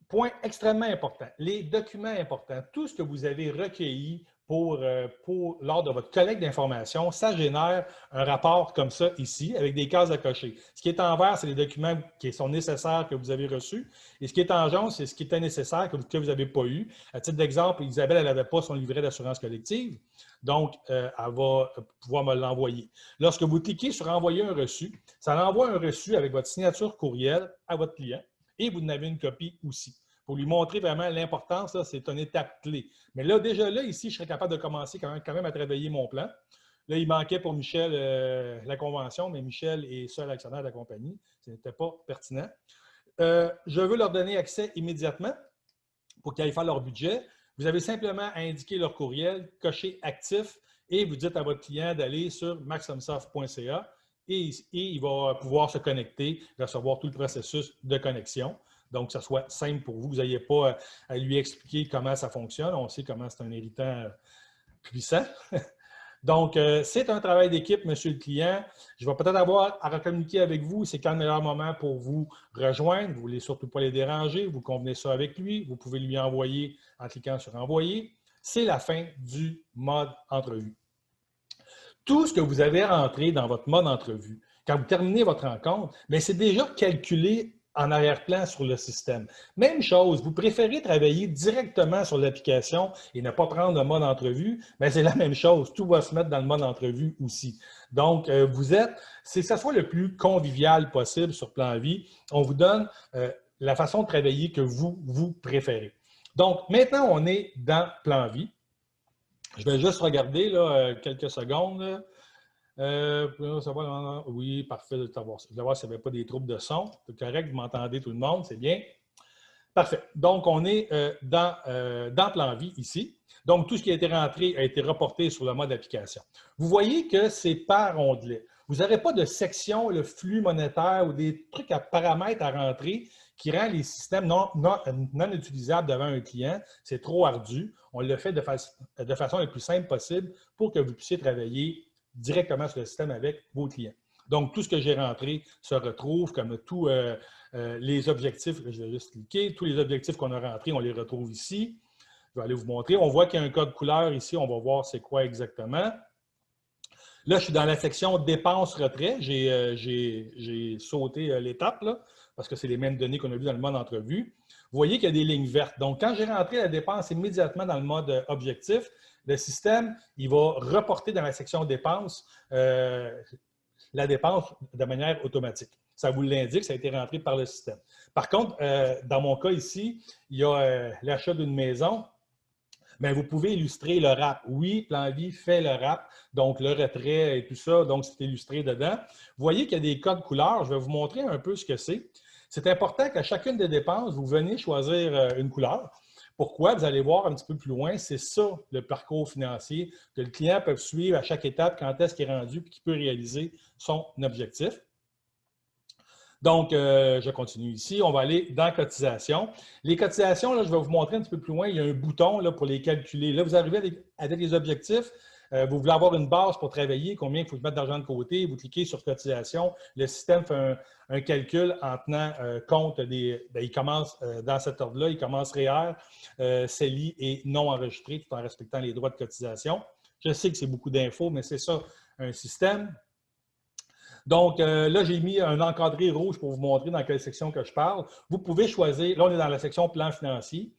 Point extrêmement important, les documents importants, tout ce que vous avez recueilli lors de votre collecte d'informations, ça génère un rapport comme ça ici, avec des cases à cocher. Ce qui est en vert, c'est les documents qui sont nécessaires que vous avez reçus. Et ce qui est en jaune, c'est ce qui était nécessaire que vous n'avez pas eu. À titre d'exemple, Isabelle, elle n'avait pas son livret d'assurance collective. Donc, elle va pouvoir me l'envoyer. Lorsque vous cliquez sur « Envoyer un reçu », ça envoie un reçu avec votre signature courriel à votre client et vous en avez une copie aussi. Pour lui montrer vraiment l'importance, c'est une étape clé. Mais là, déjà là, ici, je serais capable de commencer quand même à travailler mon plan. Là, il manquait pour Michel la convention, mais Michel est seul actionnaire de la compagnie. Ce n'était pas pertinent. Je veux leur donner accès immédiatement pour qu'ils aillent faire leur budget. Vous avez simplement à indiquer leur courriel, cocher « Actif » et vous dites à votre client d'aller sur maximsoft.ca et il va pouvoir se connecter, recevoir tout le processus de connexion. Donc, que ça soit simple pour vous. Vous n'ayez pas à lui expliquer comment ça fonctionne. On sait comment c'est un héritant puissant. Donc, c'est un travail d'équipe, monsieur le client. Je vais peut-être avoir à recommuniquer avec vous. C'est quand le meilleur moment pour vous rejoindre. Vous ne voulez surtout pas les déranger. Vous convenez ça avec lui. Vous pouvez lui envoyer en cliquant sur « Envoyer ». C'est la fin du mode entrevue. Tout ce que vous avez rentré dans votre mode entrevue, quand vous terminez votre rencontre, c'est déjà calculé en arrière-plan sur le système. Même chose, vous préférez travailler directement sur l'application et ne pas prendre le mode entrevue, c'est la même chose. Tout va se mettre dans le mode entrevue aussi. Donc, vous êtes, c'est que ça soit le plus convivial possible sur Plan Vie. On vous donne la façon de travailler que vous préférez. Donc, maintenant, on est dans Plan Vie. Je vais juste regarder là, quelques secondes. Oui, parfait de t'avoir. Je vais voir s'il n'y avait pas des troubles de son. C'est correct, vous m'entendez tout le monde, c'est bien. Parfait. Donc, on est dans Plan Vie ici. Donc, tout ce qui a été rentré a été reporté sur le mode application. Vous voyez que c'est par onglet. Vous n'aurez pas de section, le flux monétaire ou des trucs à paramètres à rentrer qui rend les systèmes non utilisables devant un client. C'est trop ardu. On le fait de façon la plus simple possible pour que vous puissiez travailler directement sur le système avec vos clients. Donc, tout ce que j'ai rentré se retrouve comme tous les objectifs. Je vais juste cliquer. Tous les objectifs qu'on a rentrés, on les retrouve ici. Je vais aller vous montrer. On voit qu'il y a un code couleur ici. On va voir c'est quoi exactement. Là, je suis dans la section dépenses-retrait. J'ai sauté l'étape là, parce que c'est les mêmes données qu'on a vues dans le mode entrevue. Vous voyez qu'il y a des lignes vertes. Donc, quand j'ai rentré la dépense immédiatement dans le mode objectif, le système, il va reporter dans la section dépenses la dépense de manière automatique. Ça vous l'indique, ça a été rentré par le système. Par contre, dans mon cas ici, il y a l'achat d'une maison. Vous pouvez illustrer le RAP. Oui, Plan Vie fait le RAP, donc le retrait et tout ça, donc c'est illustré dedans. Vous voyez qu'il y a des codes couleurs. Je vais vous montrer un peu ce que c'est. C'est important qu'à chacune des dépenses, vous venez choisir une couleur. Pourquoi? Vous allez voir un petit peu plus loin, c'est ça le parcours financier que le client peut suivre à chaque étape quand est-ce qu'il est rendu et qu'il peut réaliser son objectif. Donc, je continue ici. On va aller dans cotisation. Les cotisations, là, je vais vous montrer un petit peu plus loin. Il y a un bouton là, pour les calculer. Là, vous arrivez avec les objectifs. Vous voulez avoir une base pour travailler, combien il faut mettre d'argent de côté. Vous cliquez sur cotisation. Le système fait un calcul en tenant compte des… il commence dans cet ordre-là. Il commence REER, CELI et non enregistré tout en respectant les droits de cotisation. Je sais que c'est beaucoup d'infos, mais c'est ça, un système. Donc, là, j'ai mis un encadré rouge pour vous montrer dans quelle section que je parle. Vous pouvez choisir, là, on est dans la section plan financier.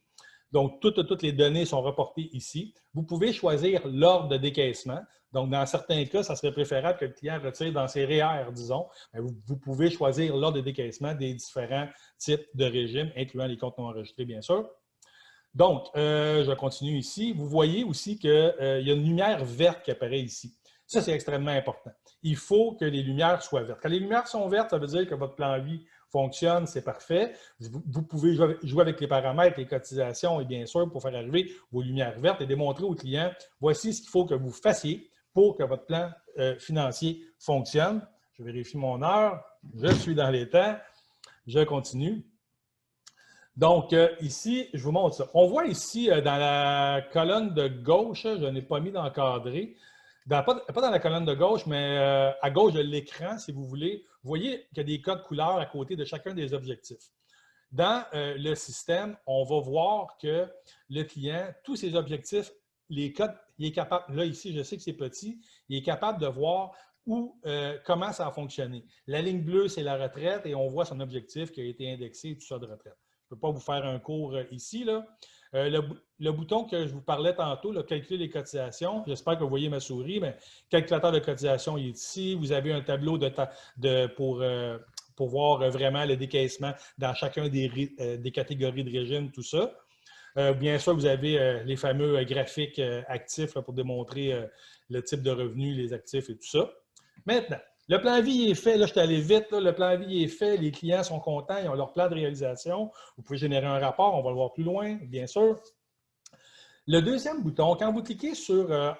Donc, toutes les données sont reportées ici. Vous pouvez choisir l'ordre de décaissement. Donc, dans certains cas, ça serait préférable que le client retire dans ses REER, disons. Vous pouvez choisir l'ordre de décaissement des différents types de régimes, incluant les comptes non enregistrés, bien sûr. Donc, je continue ici. Vous voyez aussi qu'il y a une lumière verte qui apparaît ici. Ça, c'est extrêmement important. Il faut que les lumières soient vertes. Quand les lumières sont vertes, ça veut dire que votre plan vie fonctionne, c'est parfait. Vous pouvez jouer avec les paramètres, les cotisations et bien sûr, pour faire arriver vos lumières vertes et démontrer au client, voici ce qu'il faut que vous fassiez pour que votre plan financier fonctionne. Je vérifie mon heure. Je suis dans les temps. Je continue. Donc, ici, je vous montre ça. On voit ici, dans la colonne de gauche, je n'ai pas mis d'encadré, pas dans la colonne de gauche, mais à gauche de l'écran, si vous voulez, vous voyez qu'il y a des codes couleurs à côté de chacun des objectifs. Dans le système, on va voir que le client, tous ses objectifs, les codes, il est capable, là ici, je sais que c'est petit, il est capable de voir comment ça a fonctionné. La ligne bleue, c'est la retraite et on voit son objectif qui a été indexé, tout ça de retraite. Je ne peux pas vous faire un cours ici, là. Le bouton que je vous parlais tantôt, là, calculer les cotisations, j'espère que vous voyez ma souris, mais calculateur de cotisation il est ici. Vous avez un tableau pour voir vraiment le décaissement dans chacun des catégories de régime, tout ça. Bien sûr, vous avez les fameux graphiques actifs là, pour démontrer le type de revenus, les actifs et tout ça. Maintenant, le plan vie est fait. Là, je suis allé vite. Là, le plan vie est fait. Les clients sont contents. Ils ont leur plan de réalisation. Vous pouvez générer un rapport. On va le voir plus loin, bien sûr. Le deuxième bouton, quand vous cliquez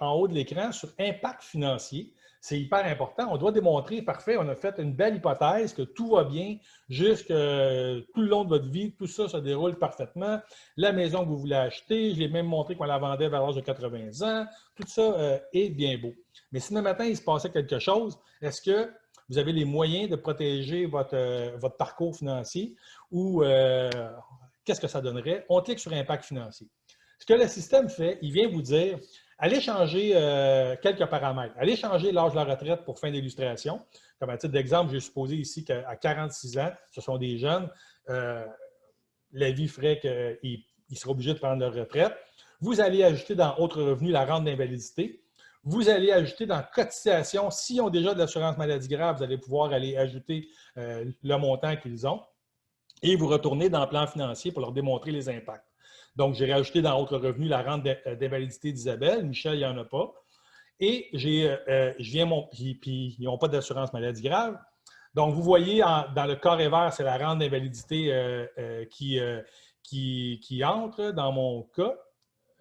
en haut de l'écran sur Impact financier, c'est hyper important. On doit démontrer, parfait, on a fait une belle hypothèse que tout va bien jusque tout le long de votre vie. Tout ça se déroule parfaitement. La maison que vous voulez acheter, je l'ai même montré qu'on la vendait vers l'âge de 80 ans. Tout ça est bien beau. Mais si le matin, il se passait quelque chose, est-ce que vous avez les moyens de protéger votre parcours financier ou qu'est-ce que ça donnerait? On clique sur Impact financier. Ce que le système fait, il vient vous dire, allez changer quelques paramètres. Allez changer l'âge de la retraite pour fin d'illustration. Comme à titre d'exemple, j'ai supposé ici qu'à 46 ans, ce sont des jeunes, la vie ferait qu'ils seraient obligés de prendre leur retraite. Vous allez ajouter dans Autres revenus la rente d'invalidité. Vous allez ajouter dans cotisation, s'ils ont déjà de l'assurance maladie grave, vous allez pouvoir aller ajouter le montant qu'ils ont. Et vous retournez dans le plan financier pour leur démontrer les impacts. Donc, j'ai rajouté dans Autres revenus la rente d'invalidité d'Isabelle. Michel, il n'y en a pas. Et puis ils n'ont pas d'assurance maladie grave. Donc, vous voyez, dans le carré vert, c'est la rente d'invalidité qui entre dans mon cas.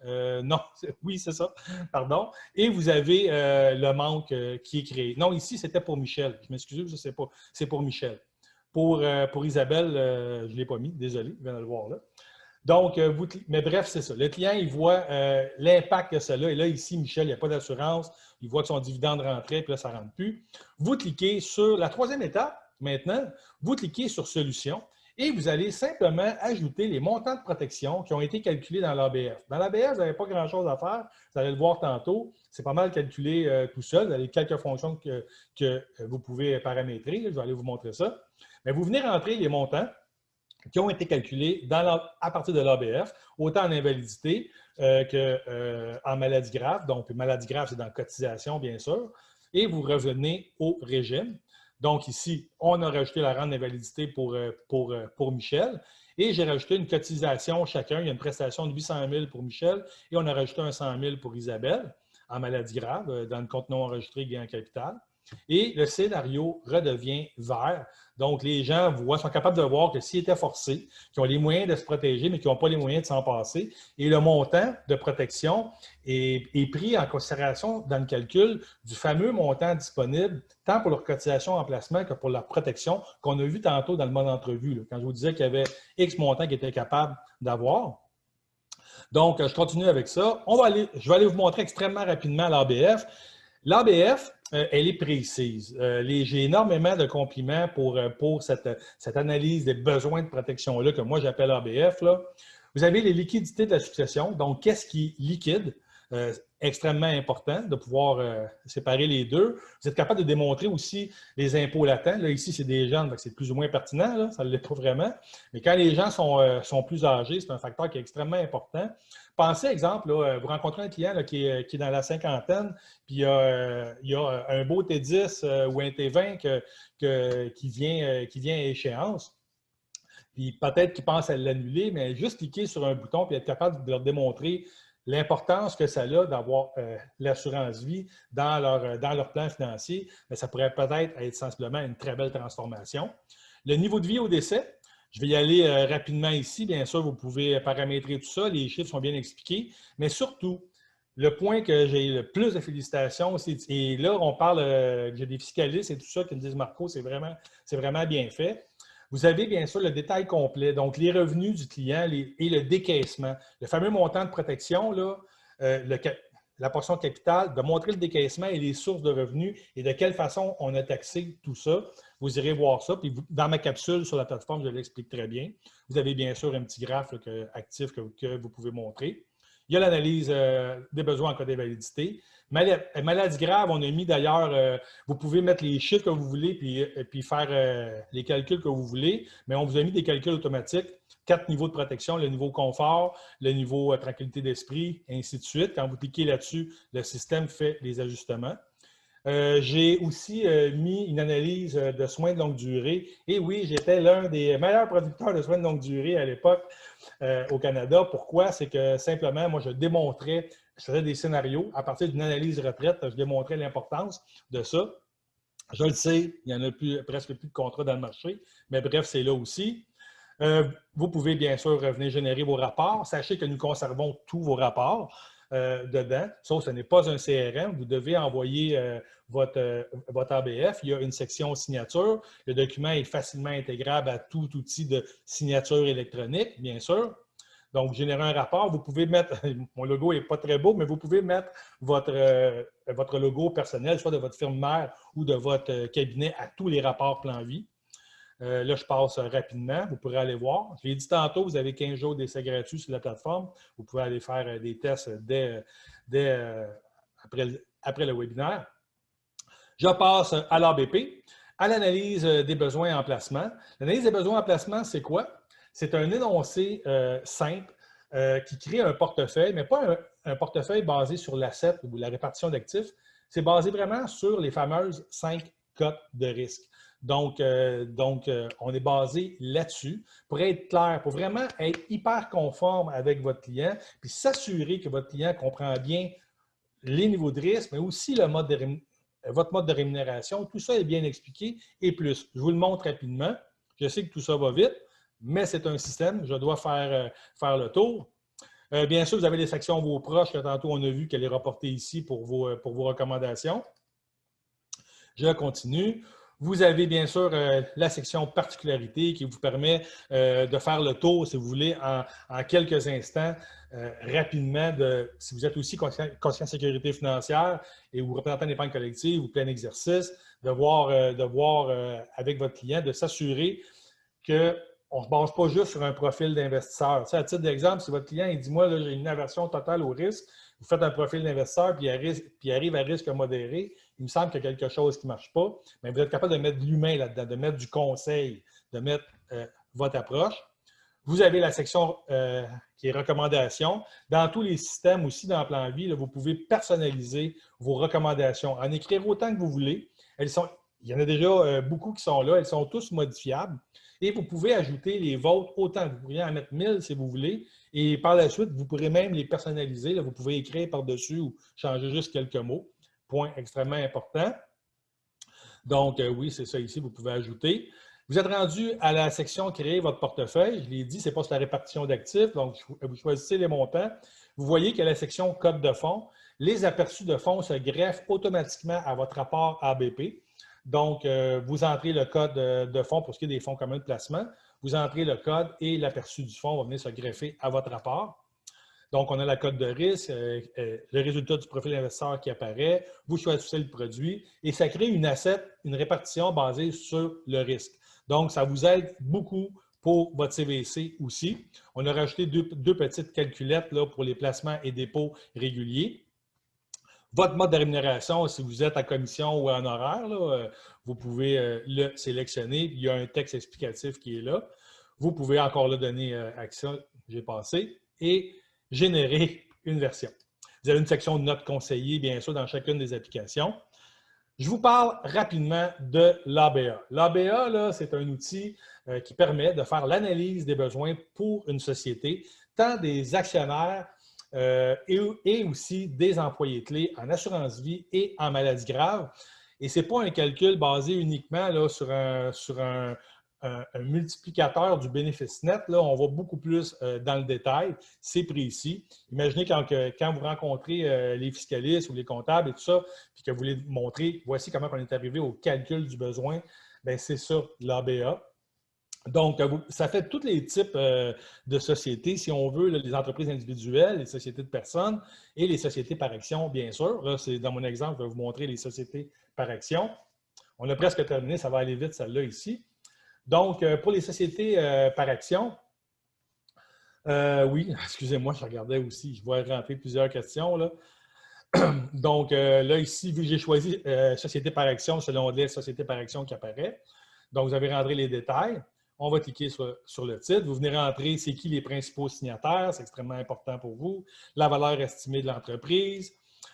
Non, oui, c'est ça, pardon. Et vous avez le manque qui est créé. Non, ici, c'était pour Michel. Je m'excuse, je ne sais pas. C'est pour Michel. Pour Isabelle, je ne l'ai pas mis, désolé, je viens de le voir là. Donc, mais bref, c'est ça. Le client, il voit l'impact que ça a. Et là, ici, Michel, il n'y a pas d'assurance. Il voit que son dividende rentrait, puis là, ça ne rentre plus. Vous cliquez sur la troisième étape, maintenant, vous cliquez sur Solutions et vous allez simplement ajouter les montants de protection qui ont été calculés dans l'ABF. Dans l'ABF, vous n'avez pas grand-chose à faire. Vous allez le voir tantôt. C'est pas mal calculé tout seul. Vous avez quelques fonctions que vous pouvez paramétrer. Je vais aller vous montrer ça. Mais vous venez rentrer les montants qui ont été calculés à partir de l'ABF, autant en invalidité qu'en maladie grave. Donc, maladie grave, c'est dans cotisation, bien sûr. Et vous revenez au régime. Donc, ici, on a rajouté la rente d'invalidité pour Michel. Et j'ai rajouté une cotisation chacun. Il y a une prestation de 800 000 pour Michel et on a rajouté un 100 000 pour Isabelle en maladie grave, dans le compte non enregistré gain en capital. Et le scénario redevient vert. Donc, les gens sont capables de voir que s'ils étaient forcés, qu'ils ont les moyens de se protéger, mais qu'ils n'ont pas les moyens de s'en passer, et le montant de protection est pris en considération dans le calcul du fameux montant disponible, tant pour leur cotisation en placement que pour leur protection, qu'on a vu tantôt dans le mode entrevue, là, quand je vous disais qu'il y avait X montant qu'ils étaient capables d'avoir. Donc, je continue avec ça. Je vais aller vous montrer extrêmement rapidement l'ABF. L'ABF, elle est précise. J'ai énormément de compliments pour cette analyse des besoins de protection-là que moi j'appelle ABF. Là. Vous avez les liquidités de la succession. Donc, qu'est-ce qui est liquide? Extrêmement important de pouvoir séparer les deux. Vous êtes capable de démontrer aussi les impôts latents. Là, ici, c'est des jeunes, donc c'est plus ou moins pertinent, là, ça ne l'est pas vraiment. Mais quand les gens sont plus âgés, c'est un facteur qui est extrêmement important. Pensez, exemple, là, vous rencontrez un client là, qui est dans la cinquantaine, puis il y a un beau T10 ou un T20 qui vient à échéance. Puis peut-être qu'ils pensent à l'annuler, mais juste cliquer sur un bouton et être capable de leur démontrer l'importance que ça a d'avoir l'assurance vie dans leur plan financier, mais ça pourrait peut-être être sensiblement une très belle transformation. Le niveau de vie au décès, je vais y aller rapidement ici. Bien sûr, vous pouvez paramétrer tout ça. Les chiffres sont bien expliqués. Mais surtout, le point que j'ai le plus de félicitations, et là, on parle, j'ai des fiscalistes et tout ça qui me disent, Marco, c'est vraiment bien fait. Vous avez bien sûr le détail complet, donc les revenus du client et le décaissement. Le fameux montant de protection, là, la portion capitale, de montrer le décaissement et les sources de revenus et de quelle façon on a taxé tout ça. Vous irez voir ça. Puis dans ma capsule sur la plateforme, je l'explique très bien. Vous avez bien sûr un petit graphe actif que vous pouvez montrer. Il y a l'analyse des besoins en cas d'invalidité. Maladie grave, on a mis d'ailleurs, vous pouvez mettre les chiffres que vous voulez puis faire les calculs que vous voulez, mais on vous a mis des calculs automatiques, 4 niveaux de protection, le niveau confort, le niveau tranquillité d'esprit, et ainsi de suite. Quand vous cliquez là-dessus, le système fait les ajustements. J'ai aussi mis une analyse de soins de longue durée. Et oui, j'étais l'un des meilleurs producteurs de soins de longue durée à l'époque au Canada. Pourquoi? C'est que simplement, moi, je démontrais, je faisais des scénarios à partir d'une analyse retraite, je démontrais l'importance de ça. Je le sais, il n'y en a presque plus de contrats dans le marché, mais bref, c'est là aussi. Vous pouvez bien sûr venir générer vos rapports. Sachez que nous conservons tous vos rapports dedans, sauf que ce n'est pas un CRM. Vous devez envoyer votre ABF. Il y a une section signature. Le document est facilement intégrable à tout outil de signature électronique, bien sûr. Donc, vous générez un rapport. Vous pouvez mettre, mon logo n'est pas très beau, mais vous pouvez mettre votre logo personnel, soit de votre firme mère ou de votre cabinet à tous les rapports plan vie. Là, je passe rapidement. Vous pourrez aller voir. Je l'ai dit tantôt, vous avez 15 jours d'essai gratuit sur la plateforme. Vous pouvez aller faire des tests après le webinaire. Je passe à l'ABP, à l'analyse des besoins en placement. L'analyse des besoins en placement, c'est quoi? C'est un énoncé simple qui crée un portefeuille, mais pas un portefeuille basé sur l'asset ou la répartition d'actifs. C'est basé vraiment sur les fameuses 5 cotes de risque. Donc, on est basé là-dessus pour être clair, pour vraiment être hyper conforme avec votre client, puis s'assurer que votre client comprend bien les niveaux de risque, mais aussi votre mode de rémunération. Tout ça est bien expliqué et plus. Je vous le montre rapidement. Je sais que tout ça va vite, mais c'est un système. Je dois faire le tour. Bien sûr, vous avez les sections vos proches, que tantôt on a vu qu'elle est reportée ici pour vos recommandations. Je continue. Vous avez bien sûr la section particularité qui vous permet de faire le tour, si vous voulez, en quelques instants, rapidement, si vous êtes aussi conscient de sécurité financière et vous représentez une épargne collective ou plein exercice, de voir avec votre client, de s'assurer qu'on ne se base pas juste sur un profil d'investisseur. Tu sais, à titre d'exemple, si votre client il dit « Moi, j'ai une aversion totale au risque », vous faites un profil d'investisseur puis il arrive à risque modéré, il me semble qu'il y a quelque chose qui ne marche pas, mais vous êtes capable de mettre de l'humain là-dedans, de mettre du conseil, de mettre votre approche. Vous avez la section qui est recommandations. Dans tous les systèmes aussi, dans Plan Vie, là, vous pouvez personnaliser vos recommandations, en écrire autant que vous voulez. Il y en a déjà beaucoup qui sont là, elles sont tous modifiables. Et vous pouvez ajouter les vôtres autant. Vous pourriez en mettre 1000 si vous voulez. Et par la suite, vous pourrez même les personnaliser. Là, vous pouvez écrire par-dessus ou changer juste quelques mots. Point extrêmement important. Donc, oui, c'est ça ici, vous pouvez ajouter. Vous êtes rendu à la section « Créer votre portefeuille ». Je l'ai dit, ce n'est pas sur la répartition d'actifs. Donc, vous choisissez les montants. Vous voyez qu'il y a la section « Code de fonds ». Les aperçus de fonds se greffent automatiquement à votre rapport ABP. Donc, vous entrez le code de fonds pour ce qui est des fonds communs de placement. Vous entrez le code et l'aperçu du fonds va venir se greffer à votre rapport. Donc, on a la cote de risque, le résultat du profil investisseur qui apparaît, vous choisissez le produit et ça crée une répartition basée sur le risque. Donc, ça vous aide beaucoup pour votre CVC aussi. On a rajouté deux petites calculettes là, pour les placements et dépôts réguliers. Votre mode de rémunération, si vous êtes à commission ou en horaire, là, vous pouvez le sélectionner. Il y a un texte explicatif qui est là. Vous pouvez encore le donner action, j'ai passé, et générer une version. Vous avez une section de notes conseillées, bien sûr, dans chacune des applications. Je vous parle rapidement de l'ABA. L'ABA, c'est un outil qui permet de faire l'analyse des besoins pour une société, tant des actionnaires et aussi des employés clés en assurance vie et en maladie grave. Et ce n'est pas un calcul basé uniquement là, sur un multiplicateur du bénéfice net. Là, on va beaucoup plus dans le détail. C'est précis. Imaginez quand vous rencontrez les fiscalistes ou les comptables et tout ça, puis que vous voulez montrer, voici comment on est arrivé au calcul du besoin, bien, c'est ça, l'ABA. Donc, ça fait tous les types de sociétés, si on veut, là, les entreprises individuelles, les sociétés de personnes et les sociétés par action, bien sûr. Là, dans mon exemple, je vais vous montrer les sociétés par action. On a presque terminé, ça va aller vite, celle-là ici. Donc, pour les sociétés par action, Oui, excusez-moi, je regardais aussi. Je vois rentrer plusieurs questions, là. Donc, là, ici, vu que j'ai choisi Société par action, c'est l'onglet Société par action qui apparaît. Donc, vous avez rentré les détails. On va cliquer sur le titre. Vous venez rentrer c'est qui les principaux signataires, c'est extrêmement important pour vous. La valeur estimée de l'entreprise.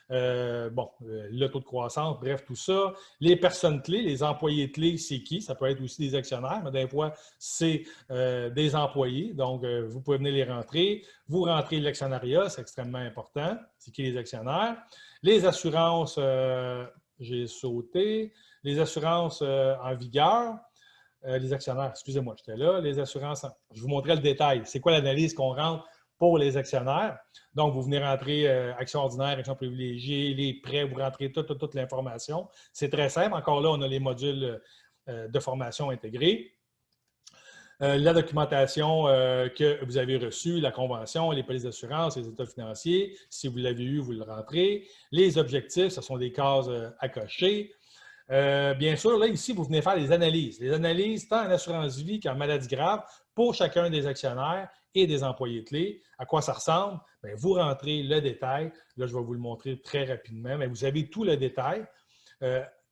Le taux de croissance, bref, tout ça. Les personnes clés, les employés clés, c'est qui? Ça peut être aussi des actionnaires, mais des fois, c'est des employés. Donc, vous pouvez venir les rentrer. Vous rentrez l'actionnariat, c'est extrêmement important. C'est qui les actionnaires? Les assurances, j'ai sauté. Les assurances en vigueur. Les actionnaires, excusez-moi, j'étais là. Les assurances, je vous montrais le détail. C'est quoi l'analyse qu'on rentre pour les actionnaires? Donc, vous venez rentrer action ordinaire, action privilégiée, les prêts, vous rentrez toute l'information. C'est très simple. Encore là, on a les modules de formation intégrés. La documentation que vous avez reçue, la convention, les polices d'assurance, les états financiers. Si vous l'avez eu, vous le rentrez. Les objectifs, ce sont des cases à cocher. Bien sûr, là, ici, vous venez faire les analyses. Les analyses tant en assurance vie qu'en maladie grave pour chacun des actionnaires et des employés clés. À quoi ça ressemble? Bien, vous rentrez le détail. Là, je vais vous le montrer très rapidement, mais vous avez tout le détail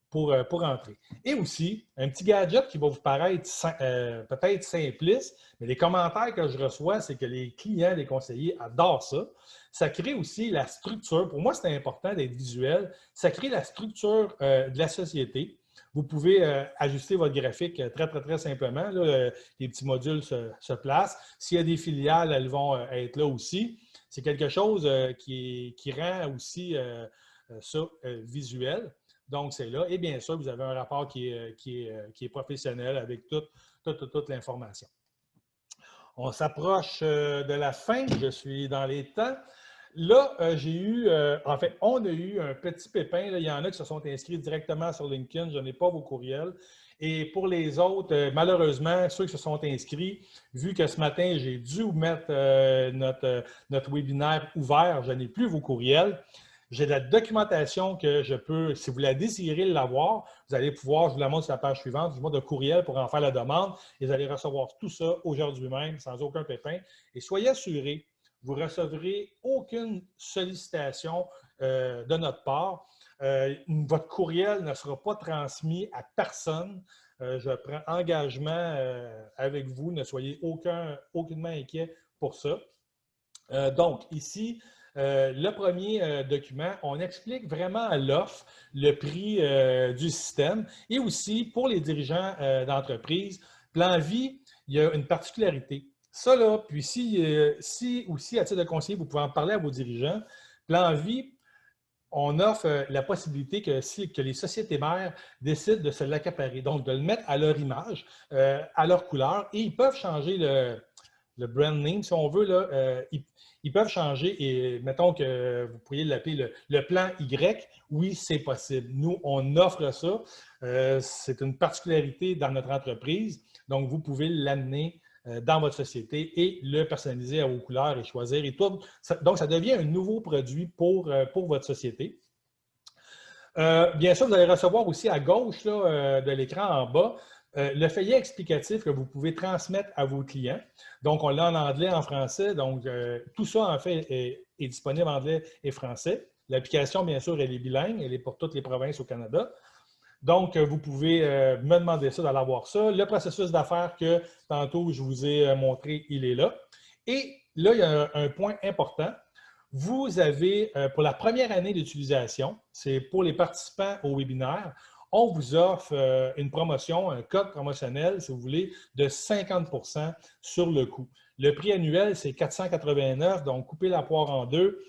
pour rentrer. Et aussi, un petit gadget qui va vous paraître peut-être simpliste, mais les commentaires que je reçois, c'est que les clients, les conseillers adorent ça. Ça crée aussi la structure. Pour moi, c'est important d'être visuel. Ça crée la structure de la société. Vous pouvez ajuster votre graphique très simplement. Là, les petits modules se placent. S'il y a des filiales, elles vont être là aussi. C'est quelque chose qui rend aussi ça visuel. Donc, c'est là. Et bien sûr, vous avez un rapport qui est professionnel avec toute l'information. On s'approche de la fin. Je suis dans les temps. Là, en fait, on a eu un petit pépin. Là. Il y en a qui se sont inscrits directement sur LinkedIn. Je n'ai pas vos courriels. Et pour les autres, malheureusement, ceux qui se sont inscrits, vu que ce matin, j'ai dû mettre notre webinaire ouvert, je n'ai plus vos courriels. J'ai de la documentation que je peux, si vous la désirez l'avoir, vous allez pouvoir, je vous la montre sur la page suivante, je vous montre de courriel pour en faire la demande et vous allez recevoir tout ça aujourd'hui même, sans aucun pépin. Et soyez assurés, vous ne recevrez aucune sollicitation de notre part. Votre courriel ne sera pas transmis à personne. Je prends engagement avec vous, ne soyez aucunement inquiets pour ça. Donc, ici, le premier document, on explique vraiment à l'offre le prix du système et aussi pour les dirigeants d'entreprise. Plan Vie, il y a une particularité. Ça, là, puis si aussi, à titre de conseiller, vous pouvez en parler à vos dirigeants, Plan Vie, on offre la possibilité que les sociétés mères décident de se l'accaparer, donc de le mettre à leur image, à leur couleur, et ils peuvent changer le brand name, si on veut, là, ils peuvent changer et mettons que vous pourriez l'appeler le plan Y. Oui, c'est possible. Nous, on offre ça. C'est une particularité dans notre entreprise. Donc, vous pouvez l'amener dans votre société et le personnaliser à vos couleurs et choisir. Et tout. Donc, ça devient un nouveau produit pour votre société. Bien sûr, vous allez recevoir aussi à gauche là, de l'écran en bas le feuillet explicatif que vous pouvez transmettre à vos clients. Donc, on l'a en anglais, en français. Donc, tout ça, en fait, est disponible en anglais et français. L'application, bien sûr, elle est bilingue. Elle est pour toutes les provinces au Canada. Donc, vous pouvez me demander ça, d'aller voir ça. Le processus d'affaires que tantôt je vous ai montré, il est là. Et là, il y a un point important. Vous avez, pour la première année d'utilisation, c'est pour les participants au webinaire, on vous offre une promotion, un code promotionnel, si vous voulez, de 50% sur le coût. Le prix annuel, c'est 489, donc coupez la poire en deux.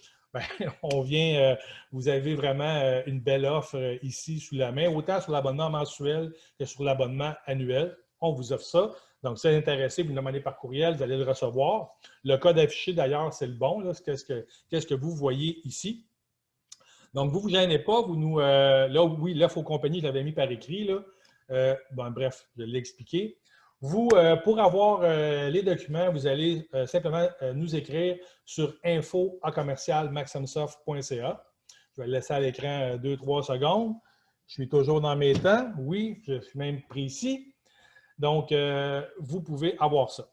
Bien, vous avez vraiment une belle offre ici sous la main, autant sur l'abonnement mensuel que sur l'abonnement annuel. On vous offre ça. Donc, si vous êtes intéressé, vous le demandez par courriel, vous allez le recevoir. Le code affiché, d'ailleurs, c'est le bon. Qu'est-ce que vous voyez ici? Donc, vous ne vous gênez pas. Là, oui, l'offre aux compagnies, je l'avais mis par écrit. Là. Bref, je l'ai expliqué. Vous, pour avoir les documents, vous allez simplement nous écrire sur info@maximsoft.ca. Je vais le laisser à l'écran 2-3 secondes. Je suis toujours dans mes temps. Oui, je suis même précis. Donc, vous pouvez avoir ça.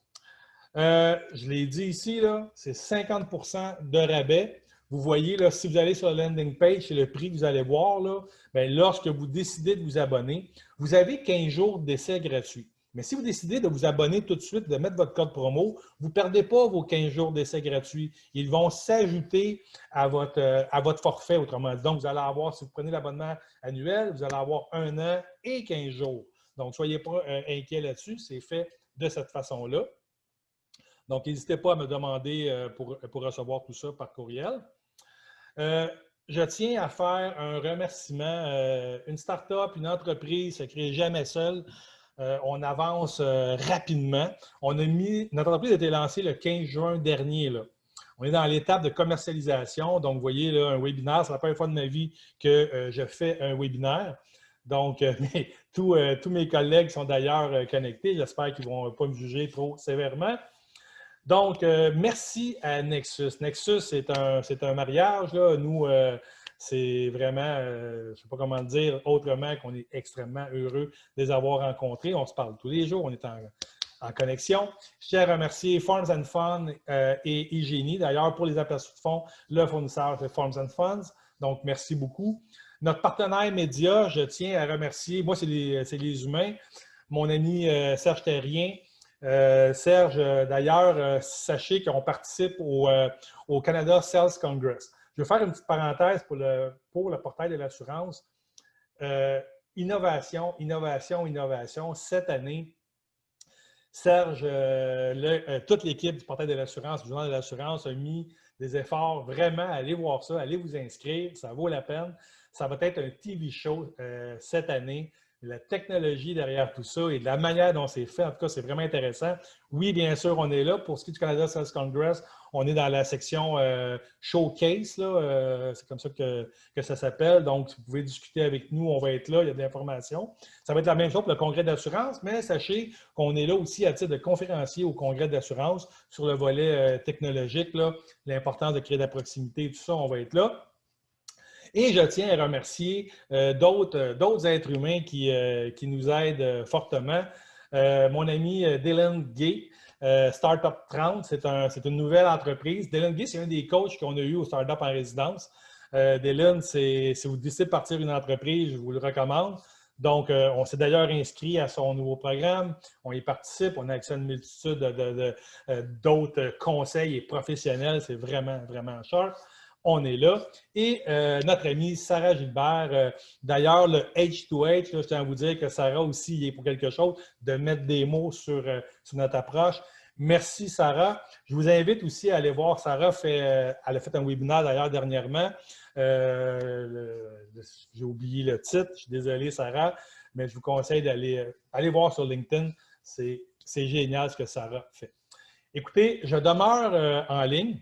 Je l'ai dit ici, c'est 50% de rabais. Vous voyez, là, si vous allez sur la landing page, c'est le prix que vous allez voir. Là, bien, lorsque vous décidez de vous abonner, vous avez 15 jours d'essai gratuit. Mais si vous décidez de vous abonner tout de suite, de mettre votre code promo, vous ne perdez pas vos 15 jours d'essai gratuits. Ils vont s'ajouter à votre forfait, autrement dit. Donc, vous allez avoir, si vous prenez l'abonnement annuel, vous allez avoir 1 an et 15 jours. Donc, ne soyez pas inquiets là-dessus. C'est fait de cette façon-là. Donc, n'hésitez pas à me demander pour recevoir tout ça par courriel. Je tiens à faire un remerciement. Une start-up, une entreprise ne se crée jamais seule. On avance rapidement. Notre entreprise a été lancée le 15 juin dernier. Là. On est dans l'étape de commercialisation. Donc, vous voyez, là, un webinaire, c'est la première fois de ma vie que je fais un webinaire. Donc, tous mes collègues sont d'ailleurs connectés. J'espère qu'ils ne vont pas me juger trop sévèrement. Donc, merci à Nexus. Nexus, c'est un mariage. Là. Nous, c'est vraiment, je ne sais pas comment le dire autrement, qu'on est extrêmement heureux de les avoir rencontrés. On se parle tous les jours, on est en connexion. Je tiens à remercier Farms and Fun et Hygiénie. D'ailleurs, pour les aperçus de fonds, le fournisseur de Farms and Funds. Donc, merci beaucoup. Notre partenaire média, je tiens à remercier, moi, c'est les humains, mon ami Serge Terrien. Serge, d'ailleurs, sachez qu'on participe au Canada Sales Congress. Je vais faire une petite parenthèse pour le portail de l'assurance. Innovation, innovation, innovation. Cette année, Serge, toute l'équipe du portail de l'assurance, du journal de l'assurance, a mis des efforts vraiment à aller voir ça, allez vous inscrire, ça vaut la peine. Ça va être un TV show cette année. La technologie derrière tout ça et de la manière dont c'est fait, en tout cas, c'est vraiment intéressant. Oui, bien sûr, on est là. Pour ce qui est du Canada Sales Congress, on est dans la section Showcase. C'est comme ça que ça s'appelle. Donc, vous pouvez discuter avec nous. On va être là. Il y a de l'information. Ça va être la même chose pour le congrès d'assurance, mais sachez qu'on est là aussi à titre de conférencier au congrès d'assurance sur le volet technologique, l'importance de créer de la proximité et tout ça. On va être là. Et je tiens à remercier d'autres êtres humains qui nous aident fortement. Mon ami Dylan Gay, Startup 30, c'est une nouvelle entreprise. Dylan Gay, c'est un des coachs qu'on a eu au Startup en résidence. Dylan, si vous décidez de partir une entreprise, je vous le recommande. Donc, on s'est d'ailleurs inscrit à son nouveau programme. On y participe. On a accès à une multitude d'autres conseils et professionnels. C'est vraiment, vraiment sharp. On est là. Et notre amie Sarah Gilbert, d'ailleurs, le H2H, je tiens à vous dire que Sarah aussi il est pour quelque chose, de mettre des mots sur notre approche. Merci, Sarah. Je vous invite aussi à aller voir. Sarah elle a fait un webinaire d'ailleurs dernièrement. J'ai oublié le titre. Je suis désolé, Sarah, mais je vous conseille d'aller voir sur LinkedIn. C'est génial ce que Sarah fait. Écoutez, je demeure en ligne.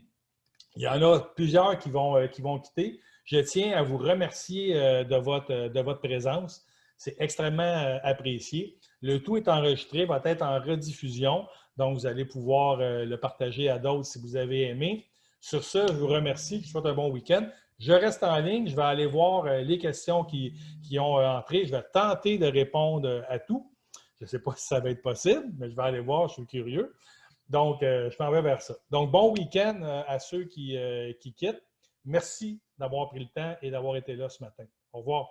Il y en a plusieurs qui vont quitter. Je tiens à vous remercier de votre présence. C'est extrêmement apprécié. Le tout est enregistré, va être en rediffusion. Donc, vous allez pouvoir le partager à d'autres si vous avez aimé. Sur ce, je vous remercie. Je vous souhaite un bon week-end. Je reste en ligne. Je vais aller voir les questions qui ont entré. Je vais tenter de répondre à tout. Je ne sais pas si ça va être possible, mais je vais aller voir. Je suis curieux. Donc, je m'en vais vers ça. Donc, bon week-end à ceux qui quittent. Merci d'avoir pris le temps et d'avoir été là ce matin. Au revoir.